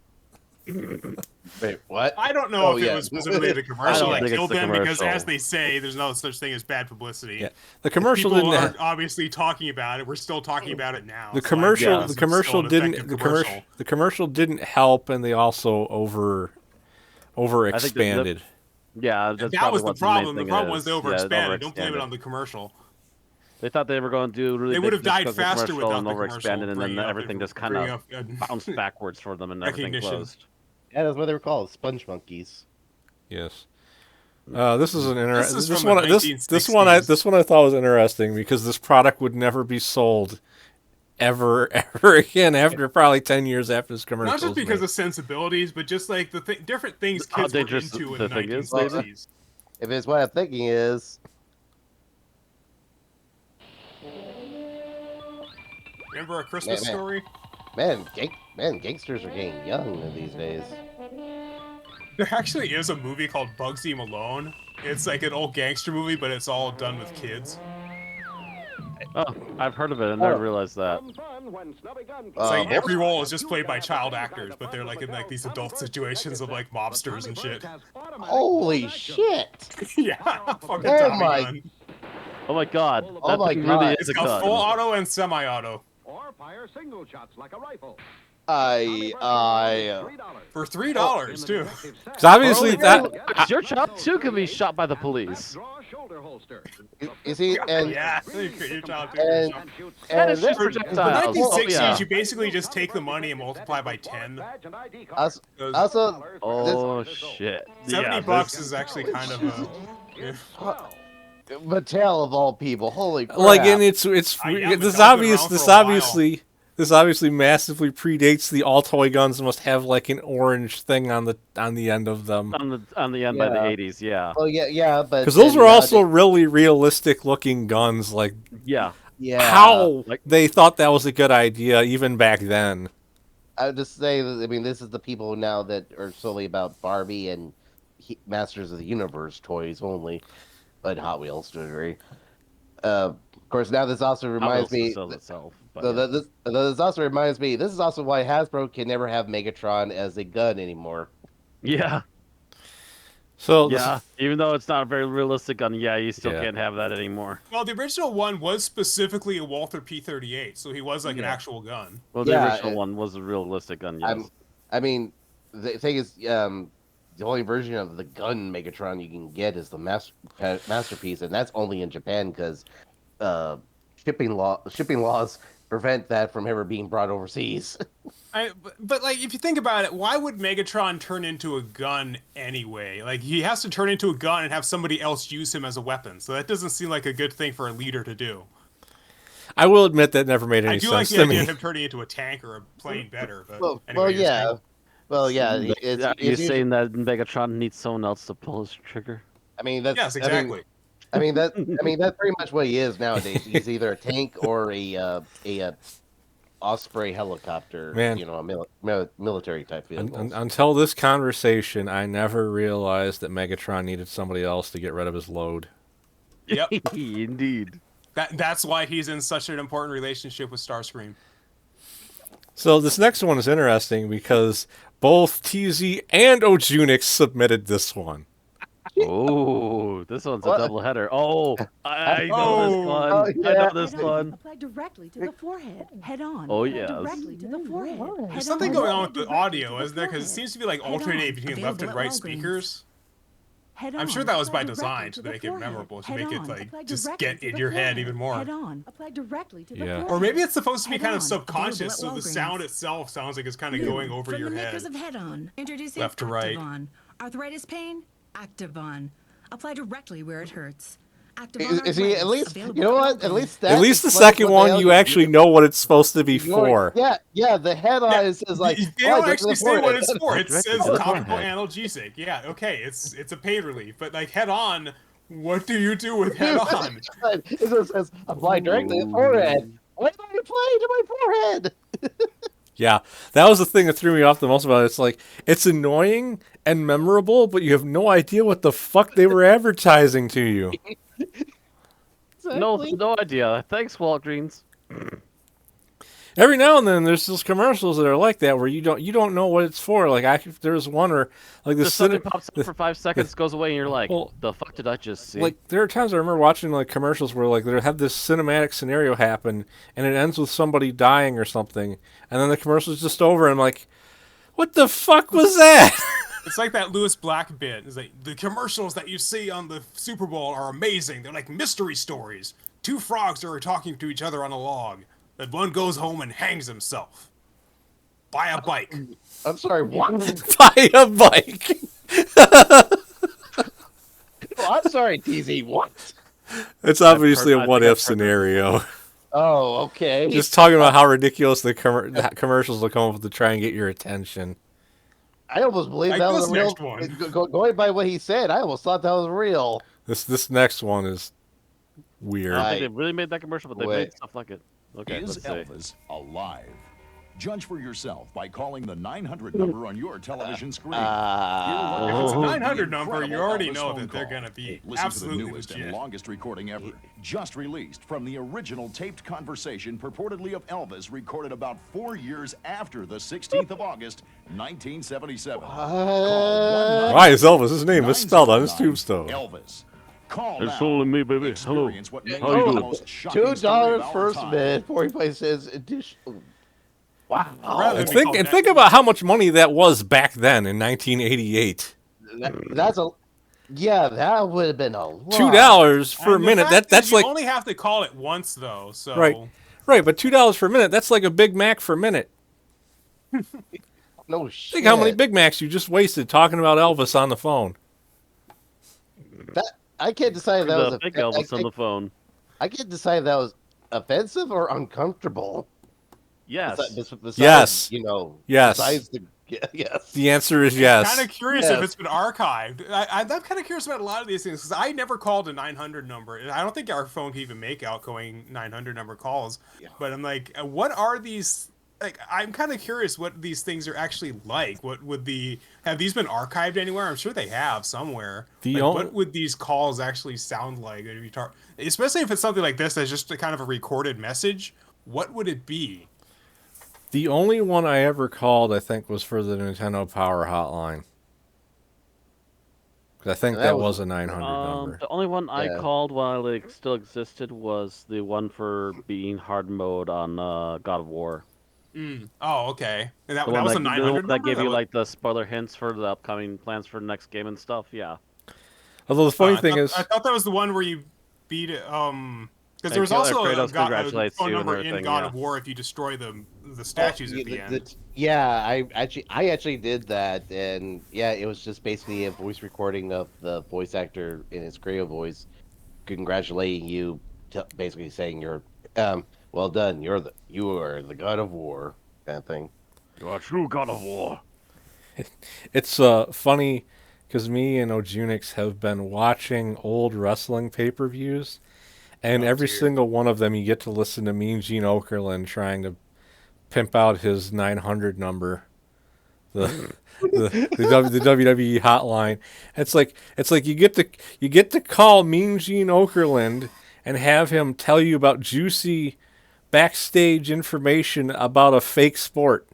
Wait, what? I don't know if it was specifically the commercial that killed them, because commercial. as they say, there's no such thing as bad publicity. Yeah, the commercial People didn't. are obviously talking about it. We're still talking about it now. The so commercial, I guess the commercial it's still an didn't. effective The commercial didn't help, and they also overexpanded. Yeah, that's that was the what problem. main The thing problem was is. they Yeah, overexpanded. Don't blame it overextanded. on the commercial. They thought they were going to do really. They big would have died just 'cause of faster commercial without and the overexpanded, commercial, and then bringing up everything just kind bringing of up, bounced backwards for them, and everything recognition. closed. Yeah, that's what they were called, sponge monkeys. Yes. This is an interesting. This is This from one, the this one, this one I thought was interesting because this product would never be sold ever again after probably 10 years after this commercial. Not just because of sensibilities, but just like the different things How kids were dangerous into in the the thing is, 1960s. If it's what I'm thinking is, Remember A Christmas Story? Man, gangsters are getting young these days. There actually is a movie called Bugsy Malone. It's like an old gangster movie, but it's all done with kids. Oh, I've heard of it. I never realized that. It's like every role is just played by child actors, but they're like in like these adult situations of like mobsters and shit. Holy shit! Yeah, fucking Oh Tommy my- gun. Oh my god. Oh That my thing God. really It's is a got gun. full auto and semi-auto. Or fire single shots like a rifle. For $3 too. So obviously that Your chop too can be shot by the police. You see, and Yeah, your child too. and, And it's this- just For the projectiles. 1960s, Oh, yeah. you basically just take the money and multiply by 10. also, Oh shit. 70 bucks is actually kind of a... Mattel of all people, holy crap! like, and it's yeah, this Mattel's been obvious. around This for a while. obviously massively predates the all toy guns. Must have like an orange thing on the end of them. On the end by the Yeah. 80s, yeah. Oh yeah, but Because those then were also nowadays- really realistic looking guns. Like Yeah. yeah. how Like- they thought that was a good idea even back then. I would just say that, I mean, this is the people now that are solely about Barbie and Masters of the Universe toys only, but Hot Wheels to a degree. Of course, now this also reminds me. Sells itself, but So yeah. this also reminds me. This is also why Hasbro can never have Megatron as a gun anymore. Yeah. So Yeah. Even though it's not a very realistic gun, yeah, you still Yeah. can't have that anymore. Well, the original one was specifically a Walther P38, so he was like an Yeah. actual gun. Well, the Yeah, original one was a realistic gun, yes. I mean, the thing is, the only version of the gun Megatron you can get is the masterpiece, and that's only in Japan because shipping laws prevent that from ever being brought overseas. But like, if you think about it, why would Megatron turn into a gun anyway? Like, he has to turn into a gun and have somebody else use him as a weapon. So that doesn't seem like a good thing for a leader to do. I will admit that never made any sense to me. I do like the idea of him turning into a tank or a plane better. But anyway, yeah. Well, yeah. Are you saying that Megatron needs someone else to pull his trigger? I mean, that's yes, exactly. I mean that's pretty much what he is nowadays. He's either a tank or a Osprey helicopter. Man. You know, a military type vehicle. Until this conversation, I never realized that Megatron needed somebody else to get rid of his load. Yep, indeed. That's why he's in such an important relationship with Starscream. So this next one is interesting because both TZ and Ojunix submitted this one. Oh, this one's a double header. Oh, I know this one. I know this one. Apply directly to the forehead, head on. Oh, yes. Directly to the forehead. There's something going on with the audio, isn't there? Because it seems to be like alternating between left and right speakers. I'm sure that was by design to make it memorable, to make it like just get in your head even more. Apply directly to the forehead. Or maybe it's supposed to be kind of subconscious, so the sound itself sounds like it's kind of going over your head. From the makers of Head-On, introducing left to right. Activon. Arthritis pain? Activon. Apply directly where it hurts. See, at least you know what? At least the second one, you actually know what it's supposed to be for. Yeah. The Head-On is like they don't actually say what it's for. It says topical analgesic. Yeah, okay, it's a pain relief, but like Head-On, what do you do with Head-On? It says apply directly to the forehead. Why do I apply to my forehead? Yeah, that was the thing that threw me off the most about it. It's like, it's annoying and memorable, but you have no idea what the fuck they were advertising to you. No idea. Thanks, Walgreens. Every now and then, there's those commercials that are like that where you don't know what it's for. Like there's one where like the sun pops up for 5 seconds, goes away, and you're like, well, "The fuck did I just see?" Like there are times I remember watching like commercials where like they have this cinematic scenario happen, and it ends with somebody dying or something, and then the commercial's just over, and I'm like, "What the fuck was that?" It's like that Lewis Black bit. It's like, the commercials that you see on the Super Bowl are amazing. They're like mystery stories. Two frogs are talking to each other on a log. Then one goes home and hangs himself. Buy a bike. I'm sorry, what? Buy a bike. I'm sorry, TZ, what? It's obviously a what-if scenario. Oh, okay. Just talking about how ridiculous the commercials will come up with to try and get your attention. I almost believe that was a real one. Going by what he said, I almost thought that was real. This next one is weird. I think they really made that commercial, but they made stuff like it. Okay, is Elvis alive? Judge for yourself by calling the 900 number on your television screen. If it's a 900 number, you already know that they're going to be absolutely to the newest and longest recording ever. Just released from the original taped conversation purportedly of Elvis recorded about 4 years after the 16th of August, 1977. Why is Elvis? His name is spelled on his tombstone. Elvis. Call it's only me, baby. Hello. How you doing? $2 first minute, 45 cents additional. Wow. And think about how much money that was back then in 1988. That would have been a lot. $2 for a minute. That's like you only have to call it once though. So right, but $2 for a minute. That's like a Big Mac for a minute. No shit. Think how many Big Macs you just wasted talking about Elvis on the phone. I can't decide if that was big Elvis on the phone. I can't decide if that was offensive or uncomfortable. Yes. Besides, yes. Yes. Besides yes. The answer is yes. I'm kind of curious if it's been archived. I'm kind of curious about a lot of these things because I never called a 900 number. And I don't think our phone can even make outgoing 900 number calls. Yeah. But I'm like, what are these? Like, I'm kind of curious what these things are actually like. What would have these been archived anywhere? I'm sure they have somewhere. What would these calls actually sound like? Especially if it's something like this that's just a kind of a recorded message. What would it be? The only one I ever called, I think, was for the Nintendo Power Hotline. Because I think that was a 900 number. The only one I called while it still existed was the one for being hard mode on God of War. Oh, okay. And that The one was a the 900 one that gave number? you like the spoiler hints for the upcoming plans for the next game and stuff. Yeah. Although the funny thing is, I thought that was the one where you beat it. Because there was And also Kratos a congratulates phone you and number in everything, God yeah. of War if you destroy the statues at the end. Yeah, I actually did that, and yeah, it was just basically a voice recording of the voice actor in his Creo voice, congratulating you, basically saying you're, well done, you are the God of War, kind of thing. You are true God of War. It's funny because me and Ojunix have been watching old wrestling pay-per-views, and every single one of them you get to listen to Mean Gene Okerlund trying to pimp out his 900 number, the the WWE hotline. It's like you get to call Mean Gene Okerlund and have him tell you about juicy backstage information about a fake sport.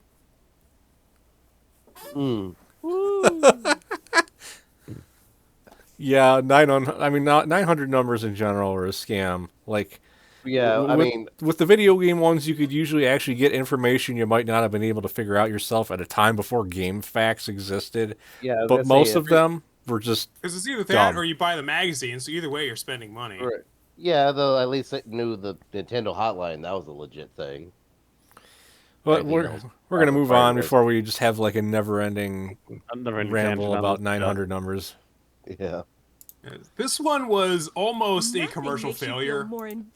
Yeah, 900. I mean, 900 numbers in general are a scam. Like, yeah, I mean, with the video game ones, you could usually actually get information you might not have been able to figure out yourself at a time before GameFAQs existed. Yeah, I was but gonna most say, of them were just Because it's either that dumb. or you buy the magazine, so either way you're spending money. Right. Yeah, though at least it knew the Nintendo hotline. That was a legit thing. But we're gonna move on before we just have like a never-ending ramble about 900 numbers. Yeah. This one was almost a commercial failure,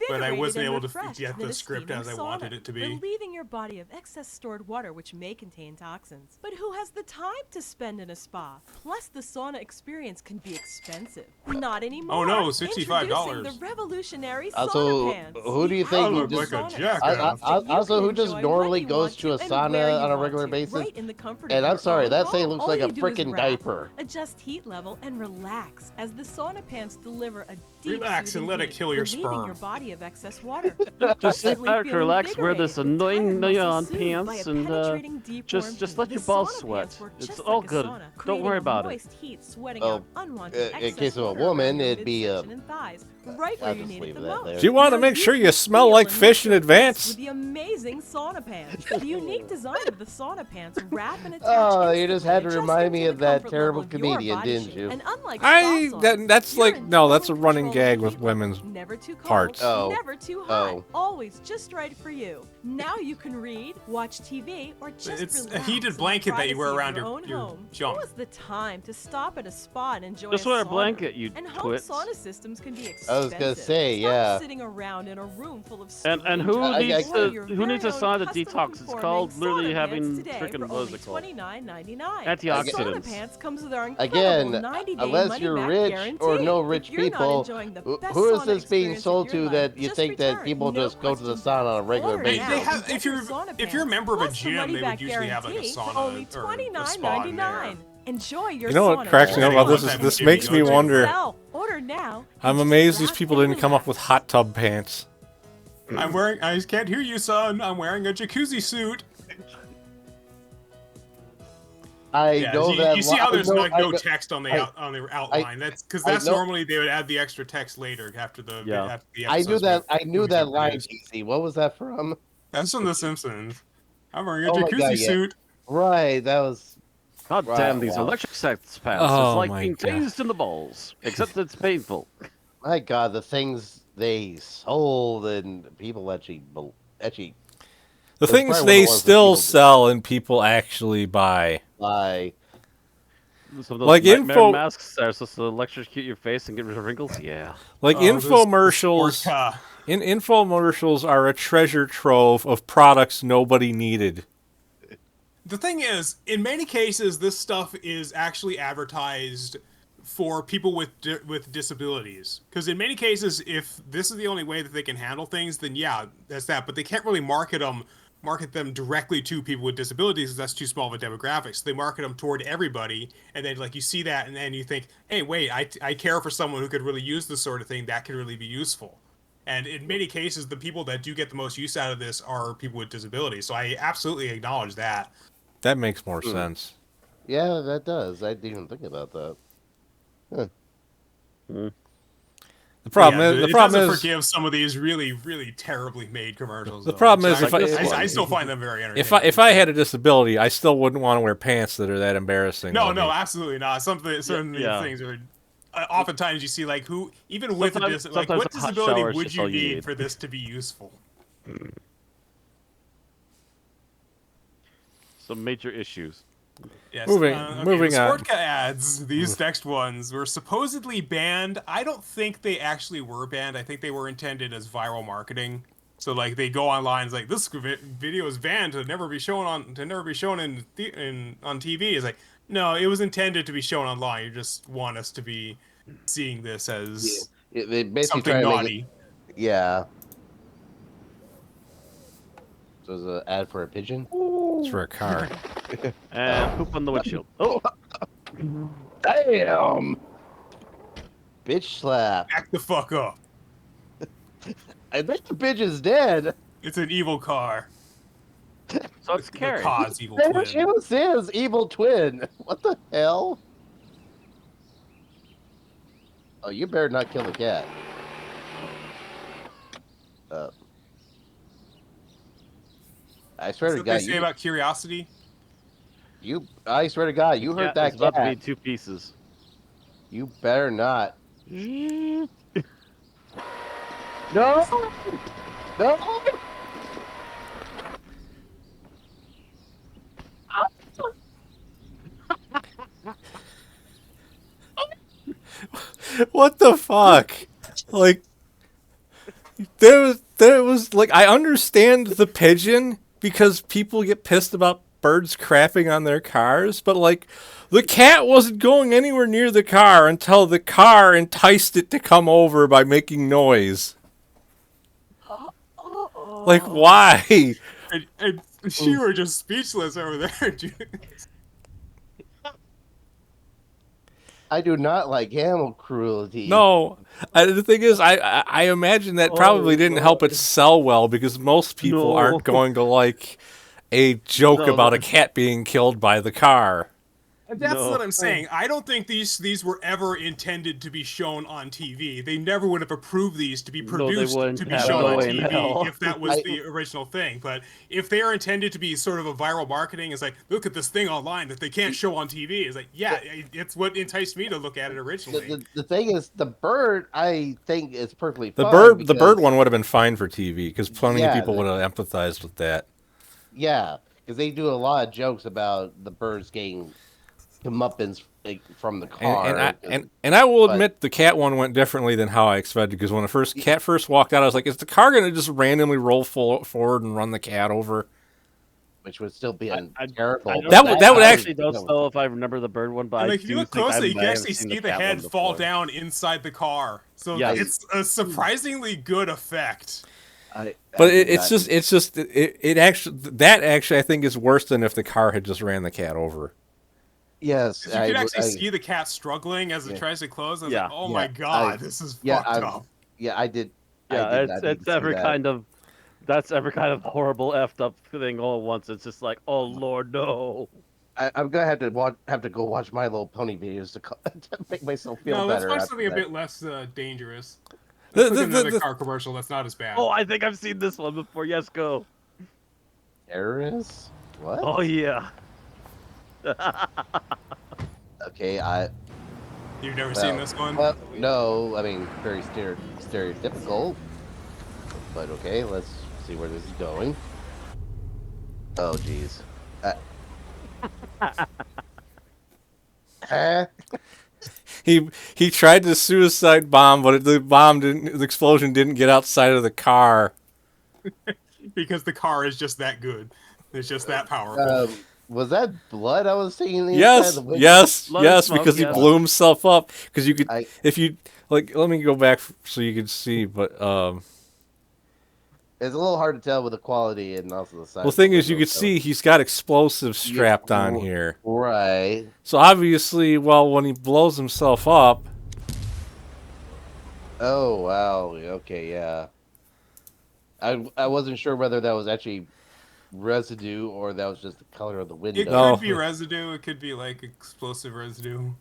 but I wasn't able to get the script as I wanted it to be. Relieving your body of excess stored water which may contain toxins. But who has the time to spend in a spa? Plus, the sauna experience can be expensive. Not anymore. Oh no, $65. Introducing the revolutionary Also, sauna pants. who do you think? I look like a jackass. Also, who just normally goes to a sauna on a regular basis? And I'm sorry, that thing looks like a freaking diaper. Adjust heat level and relax as the sauna pants deliver a deep Relax and let it kill your relieving sperm. your body of excess water. Just sit back, relax, wear this annoying neon soothed pants, by a and penetrating deep just let warm your heat. balls The sauna sweat. pants work It's just all like a good. sauna, Don't creating worry a about it. moist heat sweating Well, out unwanted in excess case of a water woman, around your it'd be midsection and thighs, right where I'll you just need it leave the that most. there. Do you want to make sure you smell like fish in advance? With the amazing sauna pants. The unique design of the sauna pants wrap and attach Oh, you just had to instantly, remind me adjusting of to the that comfort terrible level of your comedian, body didn't shape. you? And unlike That's like no, that's a running gag with women's never too cold, parts. never too hot, always just right for you. Now you can read, watch TV, or just It's a relax heated in the blanket that you wear privacy of around your your own home. junk. Who has the time to stop at a spa and enjoy Just a wear a sauna? blanket, you And home twits. sauna systems can be expensive. I was gonna say, Stop yeah. sitting around in a room full of And who strangers. needs Order to your who needs a very sauna own to custom detox? It's conforming called literally sauna having pants today freaking for what is only it called? $29.99. Antioxidants. Sauna pants comes with our Again, incredible 90-day unless you're money-back rich guarantee. or no If rich you're not people, enjoying the best who is sauna this being experience sold of your to that life, you just think that return. people No just go to the questions sauna on a asked. regular Order basis? now They have, and get if your you're sauna if you're a pants, member of a plus the gym, they would money-back usually have like a guarantee for sauna only or a spa in there. $29.99. Enjoy your You know what sauna cracks me up about this is Anyone this type of makes gym me you go to. wonder. Sell. Order now. I'm amazed these people didn't come up with hot tub pants. I can't hear you, son. I'm wearing a jacuzzi suit. I know that. You see how there's I no know- text on the outline. That's because I that's know- normally they would add the extra text later after the after the I knew episodes that. were- I knew movies that were line, produced. DC. What was that from? That's from The Simpsons. I'm wearing a Oh my jacuzzi God, yeah. suit. Right, that was. God Right, damn these wow. electric sex pants. Oh It's like my being God. tased in the balls. Except it's painful. My God, the things they sold and people actually. The That's things probably one of they the ones that still people sell and people actually buy. buy. Some of those Like nightmare info- masks that are supposed to electrocute your face and get rid of wrinkles. Yeah. Like infomercials. Infomercials are a treasure trove of products nobody needed. The thing is, in many cases, this stuff is actually advertised for people with disabilities. Because in many cases, if this is the only way that they can handle things, then yeah, that's that. But they can't really market them directly to people with disabilities because that's too small of a demographic. So they market them toward everybody, and then like you see that, and then you think, hey, wait, I care for someone who could really use this sort of thing. That could really be useful. And in many cases, the people that do get the most use out of this are people with disabilities. So I absolutely acknowledge that. That makes more sense. Yeah, that does. I didn't even think about that. Huh. The problem it doesn't forgive some of these really, really terribly made commercials. The problem is, I still find them very entertaining. If I had a disability, I still wouldn't want to wear pants that are that embarrassing. No, absolutely not. Certain things are. Oftentimes, you see like even with a disability, what disability would you need for this to be useful? Some major issues. Yes. Moving the on. Sportka ads, these next ones, were supposedly banned. I don't think they actually were banned. I think they were intended as viral marketing. So like they go online, it's like this video is banned to never be shown on on TV. It's like no, it was intended to be shown online. You just want us to be seeing this as they basically something naughty. Yeah. So it's an ad for a pigeon? It's for a car. And poop on the windshield. Oh! Damn! Bitch slap. Back the fuck up. I think the bitch is dead. It's an evil car. So it's Carrie. Cause evil twin. It was his evil twin. What the hell? Oh, you better not kill the cat. I swear to God, what they say about curiosity? I swear to God, you heard that it's about to cat. be 2 pieces. You better not. No! No! What the fuck? Like, there was like, I understand the pigeon because people get pissed about birds crapping on their cars, but like, the cat wasn't going anywhere near the car until the car enticed it to come over by making noise. Like, why? And she were just speechless over there. I do not like animal cruelty. No, the thing is, I imagine that probably didn't help it sell well because most people aren't going to like a joke about a cat being killed by the car. That's what I'm saying. I don't think these were ever intended to be shown on TV. They never would have approved these to be produced to be shown on TV if that was the original thing. But if they are intended to be sort of a viral marketing, it's like, look at this thing online that they can't show on TV. It's like, yeah, it's what enticed me to look at it originally. The thing is, the bird, I think, is perfectly fine. The bird one would have been fine for TV because plenty of people would have empathized with that. Yeah, because they do a lot of jokes about the birds getting comeuppance from the car. And I will admit the cat one went differently than how I expected because when the cat first walked out, I was like, is the car going to just randomly roll forward and run the cat over? Which would still be terrible. That would actually. I don't know if I remember the bird one, but if you look closely, you can actually see the head fall down inside the car. So it's a surprisingly good effect. It actually I think is worse than if the car had just ran the cat over. Yes, you can actually see the cat struggling as it tries to close. And like, oh my god, this is fucked up. Yeah, I did. Yeah, it's every kind of. That's every kind of horrible effed up thing all at once. It's just like, oh Lord, no. I'm gonna have to go watch My Little Pony videos to make myself feel better. No, let's watch something a bit less dangerous. Let's look at another car commercial that's not as bad. Oh, I think I've seen this one before. Yes, go. Terrorists? What? Oh yeah. Okay, You've never seen this one? Well, no, I mean very stereotypical. But okay, let's see where this is going. Oh jeez. He tried to suicide bomb, but the explosion didn't get outside of the car. Because the car is just that good. It's just that powerful. Was that blood I was seeing? Yes, because he blew himself up. Because you could, if you like, let me go back so you can see. But it's a little hard to tell with the quality and also the size. Well, the thing is, you can see he's got explosives strapped on here. Right. So obviously, when he blows himself up. Oh wow! Okay, yeah. I wasn't sure whether that was actually residue or that was just the color of the window. It could be residue. It could be like explosive residue.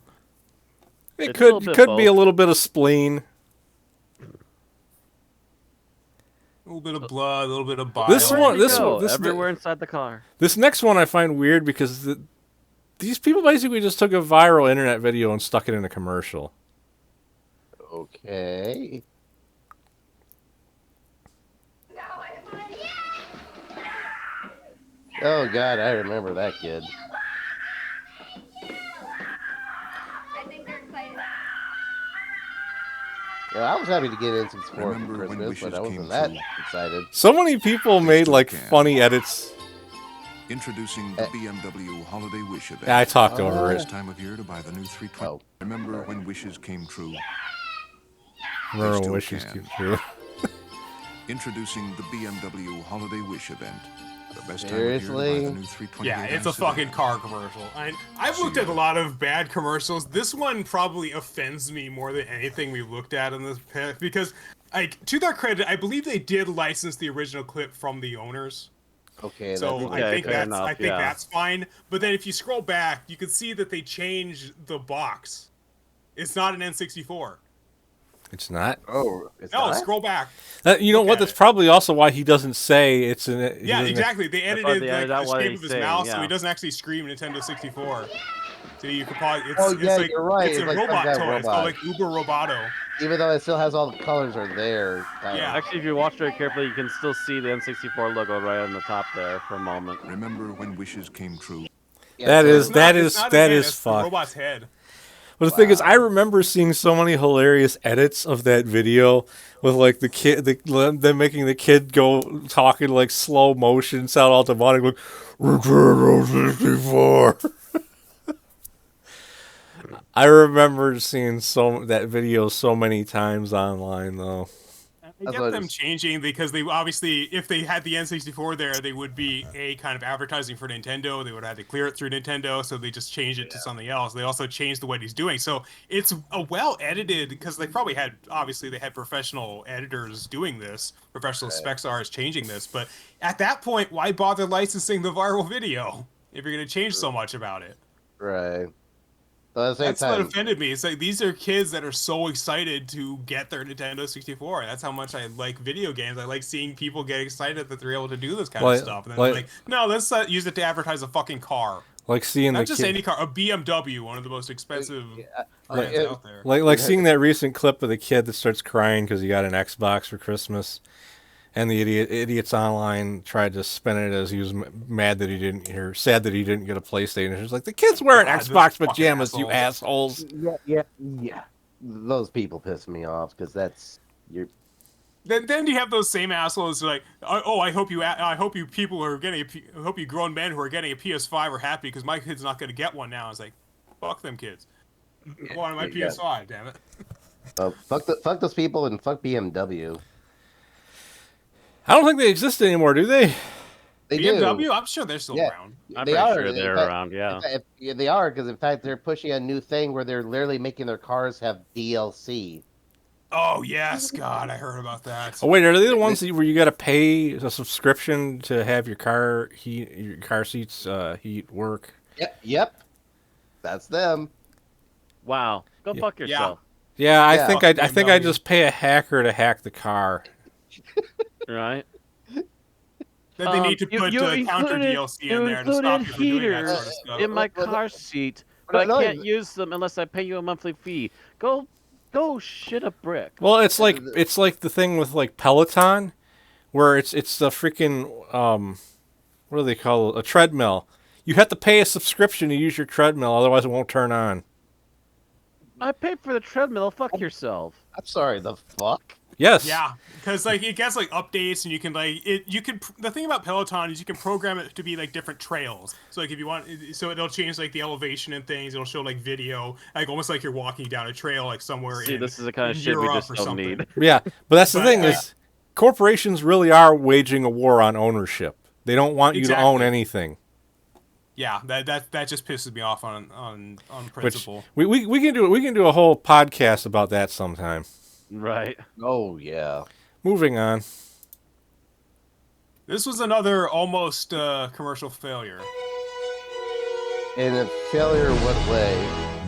It could be a little bit of spleen. little bit of blood, a little bit of bile. This everywhere inside the car. This next one I find weird because these people basically just took a viral internet video and stuck it in a commercial. Okay. Oh God, I remember that kid. Yeah, I was happy to get N64 for Christmas, but I wasn't that excited. So many people made like funny edits. Introducing the BMW Holiday Wish event. Yeah, I talked over it. This time of year to buy the new 320. Remember when wishes came true? Remember when wishes came true? Introducing the BMW Holiday Wish event. The best Seriously? time of year to buy the new 320. Yeah, it's a fucking car commercial. I've looked at a lot of bad commercials. This one probably offends me more than anything we looked at in this pick because, like, to their credit, I believe they did license the original clip from the owners. Okay, so I think that's fine. But then if you scroll back, you can see that they changed the box. It's not an N64. It's not. Oh, no! Scroll back. You know what? That's probably also why he doesn't say it's an. Yeah, exactly. They edited the shape of his mouth, so he doesn't actually scream Nintendo 64. So you could probably. You're right. It's a like robot toy. It's called like Uber Roboto. Even though it still has all the colors are there. Yeah. Actually, if you watch very carefully, you can still see the N64 logo right on the top there for a moment. Remember when wishes came true? Yeah, that is fucked. The robot's head. But the thing is, I remember seeing so many hilarious edits of that video with like the kid, them making the kid go talking like slow motion, sound all demonic, like Return of 64. I remember seeing that video so many times online though. I get them changing because they obviously, if they had the N64 there, they would be kind of advertising for Nintendo. They would have to clear it through Nintendo, so they just changed it to something else. They also changed what he's doing, so it's a well edited because they probably had they had professional editors doing this, professional specs artists changing this. But at that point, why bother licensing the viral video if you're going to change so much about it? Right. But at the same That's time, what offended me. It's like these are kids that are so excited to get their Nintendo 64. That's how much I like video games. I like seeing people get excited that they're able to do this kind of stuff. And then they're like, no, let's use it to advertise a fucking car. Like seeing not just any car, a BMW, one of the most expensive brands out there. Like seeing that recent clip of the kid that starts crying because he got an Xbox for Christmas. And the idiots online tried to spin it as he was mad that he didn't hear, sad that he didn't get a PlayStation. It's like the kid's wearing Xbox pajamas, you assholes. Yeah. Those people piss me off because that's your. Then you have those same assholes like, oh, I hope you people are getting, I hope you grown men who are getting a PS5 are happy because my kid's not going to get one now. It's like, fuck them kids. I want my PS5, damn it. Fuck those people and fuck BMW. I don't think they exist anymore, do they? They BMW? do. I'm sure they're still around. I'm pretty sure they're around, yeah. They are, because in fact, they're pushing a new thing where they're literally making their cars have DLC. Oh, yes. God, I heard about that. Oh, wait, are they the ones where you got to pay a subscription to have your car seats heat work? Yep. That's them. Wow. Go fuck yourself. Yeah, I think I just pay a hacker to hack the car. Right. Then they need to put counter DLC in there to stop you from doing that sort of stuff. In my car seat, but I can't use them unless I pay you a monthly fee. Go shit a brick. Well, it's like the thing with like Peloton, where it's the freaking what do they call it? A treadmill. You have to pay a subscription to use your treadmill, otherwise it won't turn on. I paid for the treadmill. Fuck yourself. I'm sorry. The fuck. Yes. Yeah, because like it gets like updates, and you can the thing about Peloton is you can program it to be like different trails. So like if you want, so it'll change like the elevation and things. It'll show like video, like almost like you're walking down a trail like somewhere. See, this is the kind of shit we just don't need. Yeah, but that's the thing is, corporations really are waging a war on ownership. They don't want you to own anything. Yeah, that just pisses me off on principle. Which we can do a whole podcast about that sometime. Right. Oh, yeah. Moving on. This was another almost commercial failure. In a failure what way?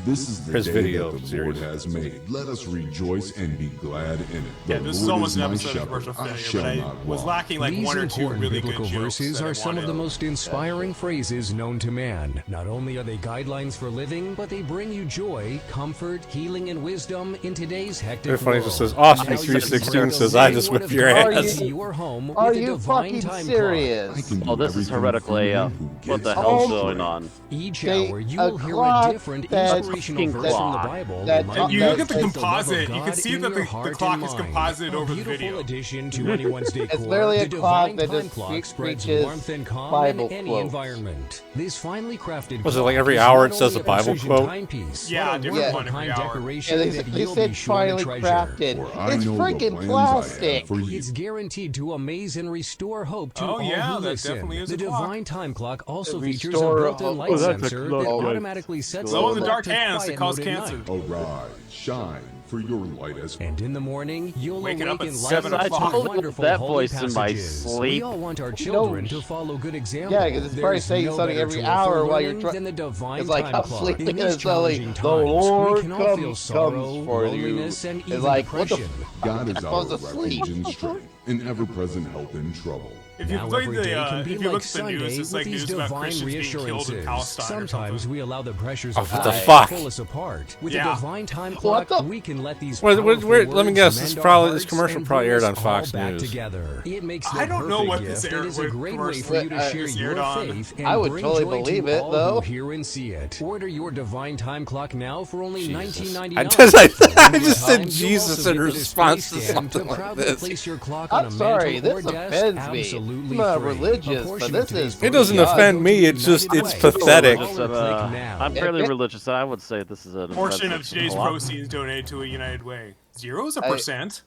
This is the His day video that the series. Lord has made. Let us rejoice and be glad in it. Yeah, The this is Lord almost an my episode of shepherd, commercial I failure, shall but I not was want. lacking like These one or two important really biblical good jokes verses that I are some of wanted. the most inspiring phrases known to man. Not only are they guidelines for living, but they bring you joy, comfort, healing, and wisdom in today's hectic Very funny. It world. just says Austin Now you can 316 bring the says I living just word whipped of your God ass. into your home Are with the you divine fucking time serious? I can do Oh, this is everything heretically. through him who What gives the me hell's strength. going on? Each They- hour, you a will hear a clock different that- inspirational fucking verse from the clock. Bible. That- reminding And you you look to at the keep love of composite, you God can see in that your the heart clock and is mind. composited A over the beautiful video. addition to anyone's decor. It's literally the a clock divine that time just clock spreads preaches warmth and calm Bible in any quotes. environment. This finely crafted Was it clock like every is hour not it says only a Bible precision quote? timepiece, Yeah, but a different one one-of-a-kind every hour. decoration Yeah, that they you'll said be sure to finely treasure. crafted. For I It's know the freaking plans I have plastic. for you. It's guaranteed to amaze and restore hope to Oh, all yeah, who that listen. definitely is the a clock. divine time clock also features a Restore built-in hope. light Oh, that's a sensor clock, that guys. automatically sets Glow in the the clock dark to hands that quiet cause mode at cancer. night. Arise, shine, for your light has And in the morning, you'll Waking up awaken at light 7 to o'clock. wonderful That holy voice in my passages. We sleep. all want our children to follow good example. Yeah, because it's probably There's saying no something better every tool hour for while you're learning trying. than the divine It's like time I'm clock. sleeping In and these it's only challenging the times, Lord we can all feel comes sorrow, for you. loneliness, and It's even like, what the depression. God is I'm our supposed to sleep. refuge and strength, an ever-present help in trouble. If you Now look every at day the, can be if you like look at the news, Sunday it's with like these news about divine Christians being killed in reassurances. Palestine or Sometimes something. we allow the pressures Oh, of what the life fuck? to pull us apart. With Yeah. the divine time What clock, the- we can let these Let powerful me words guess. This mend our probably this hearts commercial and probably bring aired us on all Fox back News. together. It makes the I don't know perfect what this gift. aired- It is a what great way commercial for you to this share aired your on. faith and I would bring totally joy believe to it, all though. who hear and see it. Order your divine time clock now for only $19.99. I just said Jesus in response to something like this. Your clock on I'm a sorry, mantle or this desk offends me. absolutely I'm not free. religious, A but portion this of today's is It doesn't program offend goes me. to It's just United it's Way. pathetic. Dollar click now. I'm fairly religious, and I would say this is an Portion of offensive today's co-op. proceeds donated to a United Way. 0%.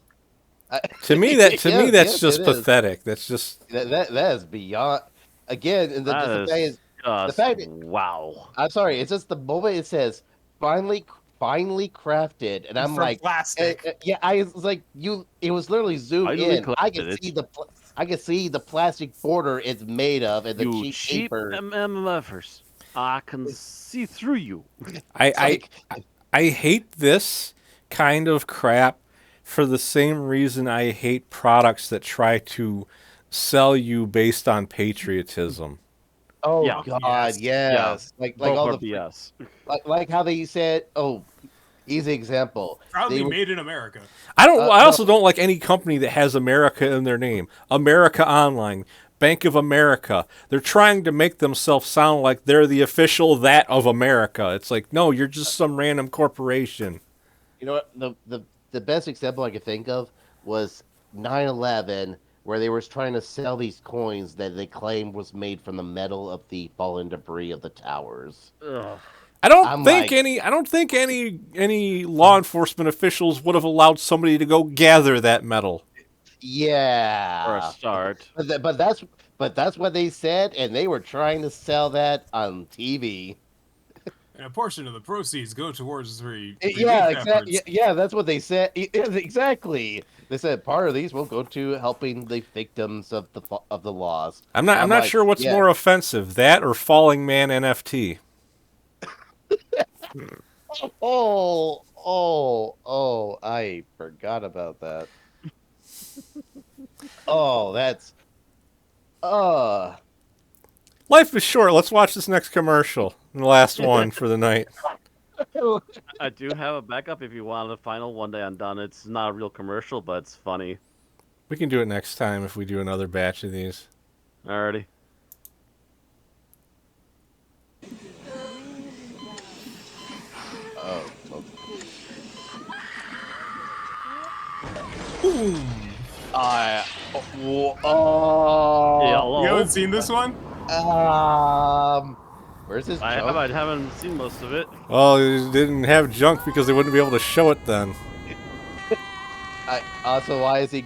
To me, that's Yes, just it is. pathetic. That's just That is beyond. Again, and That the is fact just wow. I'm sorry, it's just the moment it says finely crafted, and I'm From like, plastic. yeah, I was like, it was literally zoomed Finely in. I crafted, could see the plastic border it's made of, and the You cheap cheap paper. MMFers. I can see through you. I hate this kind of crap for the same reason I hate products that try to sell you based on patriotism. Oh Yeah. God, yes. Like Both all are the BS. like how they said. Oh, easy example. Proudly They were- made in America. I also no. don't like any company that has America in their name. America Online, Bank of America. They're trying to make themselves sound like they're the official that of America. It's like, no, you're just some random corporation. You know what? The best example I could think of was 9/11, where they were trying to sell these coins that they claimed was made from the metal of the fallen debris of the towers. Ugh. I don't think any law enforcement officials would have allowed somebody to go gather that metal. Yeah. For a start. But that's what they said, and they were trying to sell that on TV. And a portion of the proceeds go towards the Yeah, relief exactly. efforts. Yeah, that's what they said. Exactly. They said part of these will go to helping the victims of the laws. I'm not like, sure what's yeah. more offensive, that or Falling Man NFT. Oh, I forgot about that. Oh, that's Life is short. Let's watch this next commercial. The last one for the night. I do have a backup if you want a final one day undone. It's not a real commercial, but it's funny. We can do it next time if we do another batch of these. Alrighty. You haven't seen this one? Where's this? I haven't seen most of it. Well, it didn't have junk because they wouldn't be able to show it then. Also, why is he?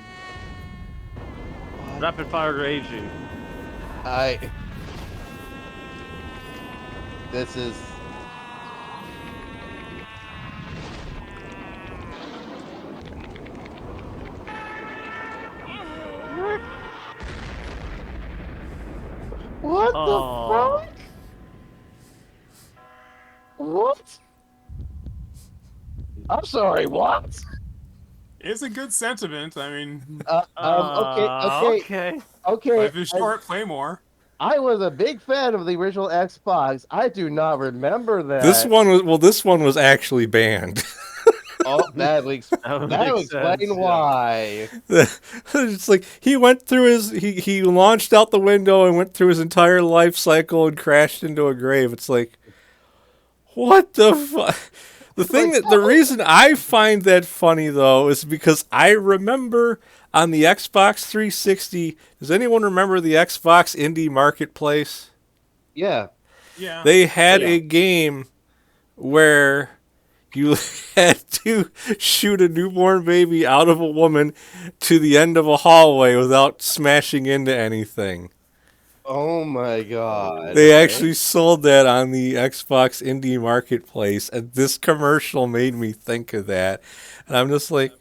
Rapid fire raging. This is. What the fuck? What? I'm sorry, what? It's a good sentiment. I mean, Okay. Life is short. Play more. I was a big fan of the original Xbox. I do not remember that. This one was actually banned. Oh, that would explain why. It's like he went through he launched out the window and went through his entire life cycle and crashed into a grave. It's like, what the fuck? The reason I find that funny though is because I remember on the Xbox 360. Does anyone remember the Xbox Indie Marketplace? Yeah. Yeah. They had a game where you had to shoot a newborn baby out of a woman to the end of a hallway without smashing into anything. Oh my god. They actually sold that on the Xbox Indie Marketplace, and this commercial made me think of that. And I'm just like,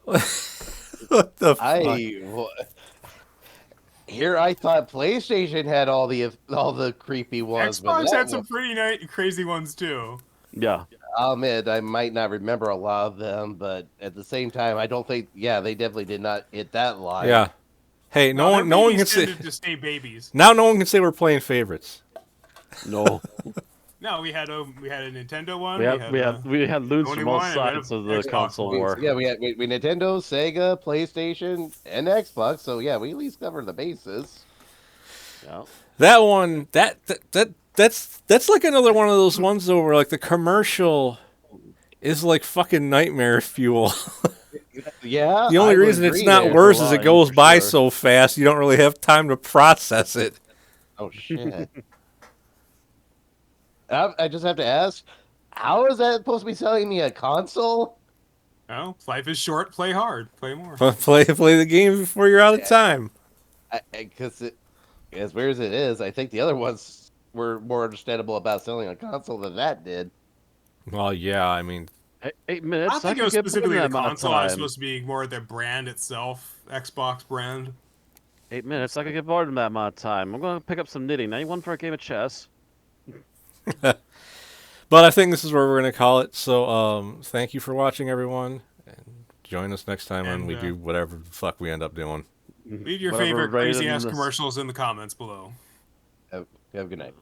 what the fuck? Here I thought PlayStation had all the creepy ones. Xbox had some pretty crazy ones too. Yeah. I'll admit I might not remember a lot of them, but at the same time, I don't think. Yeah, they definitely did not hit that line. Yeah. Hey, no one can say. To stay babies. Now no one can say we're playing favorites. No. No, we had a Nintendo one. We had loons from all sides of the console war. Yeah, we had Nintendo, Sega, PlayStation, and Xbox. So yeah, we at least covered the bases. Yeah. That one, that's like another one of those ones though where like the commercial is like fucking nightmare fuel. Yeah. The only reason it's not worse is it goes by so fast you don't really have time to process it. Oh shit. I just have to ask, how is that supposed to be selling me a console? Oh, life is short. Play hard. Play more. Play the game before you're out of time. Because as weird as it is, I think the other ones were more understandable about selling a console than that did. Well, yeah, I mean, 8 minutes. I think it was specifically the console. I was supposed to be more the brand itself, Xbox brand. 8 minutes. I could get bored in that amount of time. I'm going to pick up some knitting. Anyone for a game of chess? But I think this is where we're going to call it. So thank you for watching, everyone. And join us next time when we do whatever the fuck we end up doing. Leave your favorite crazy-ass commercials in the comments below. Have a good night.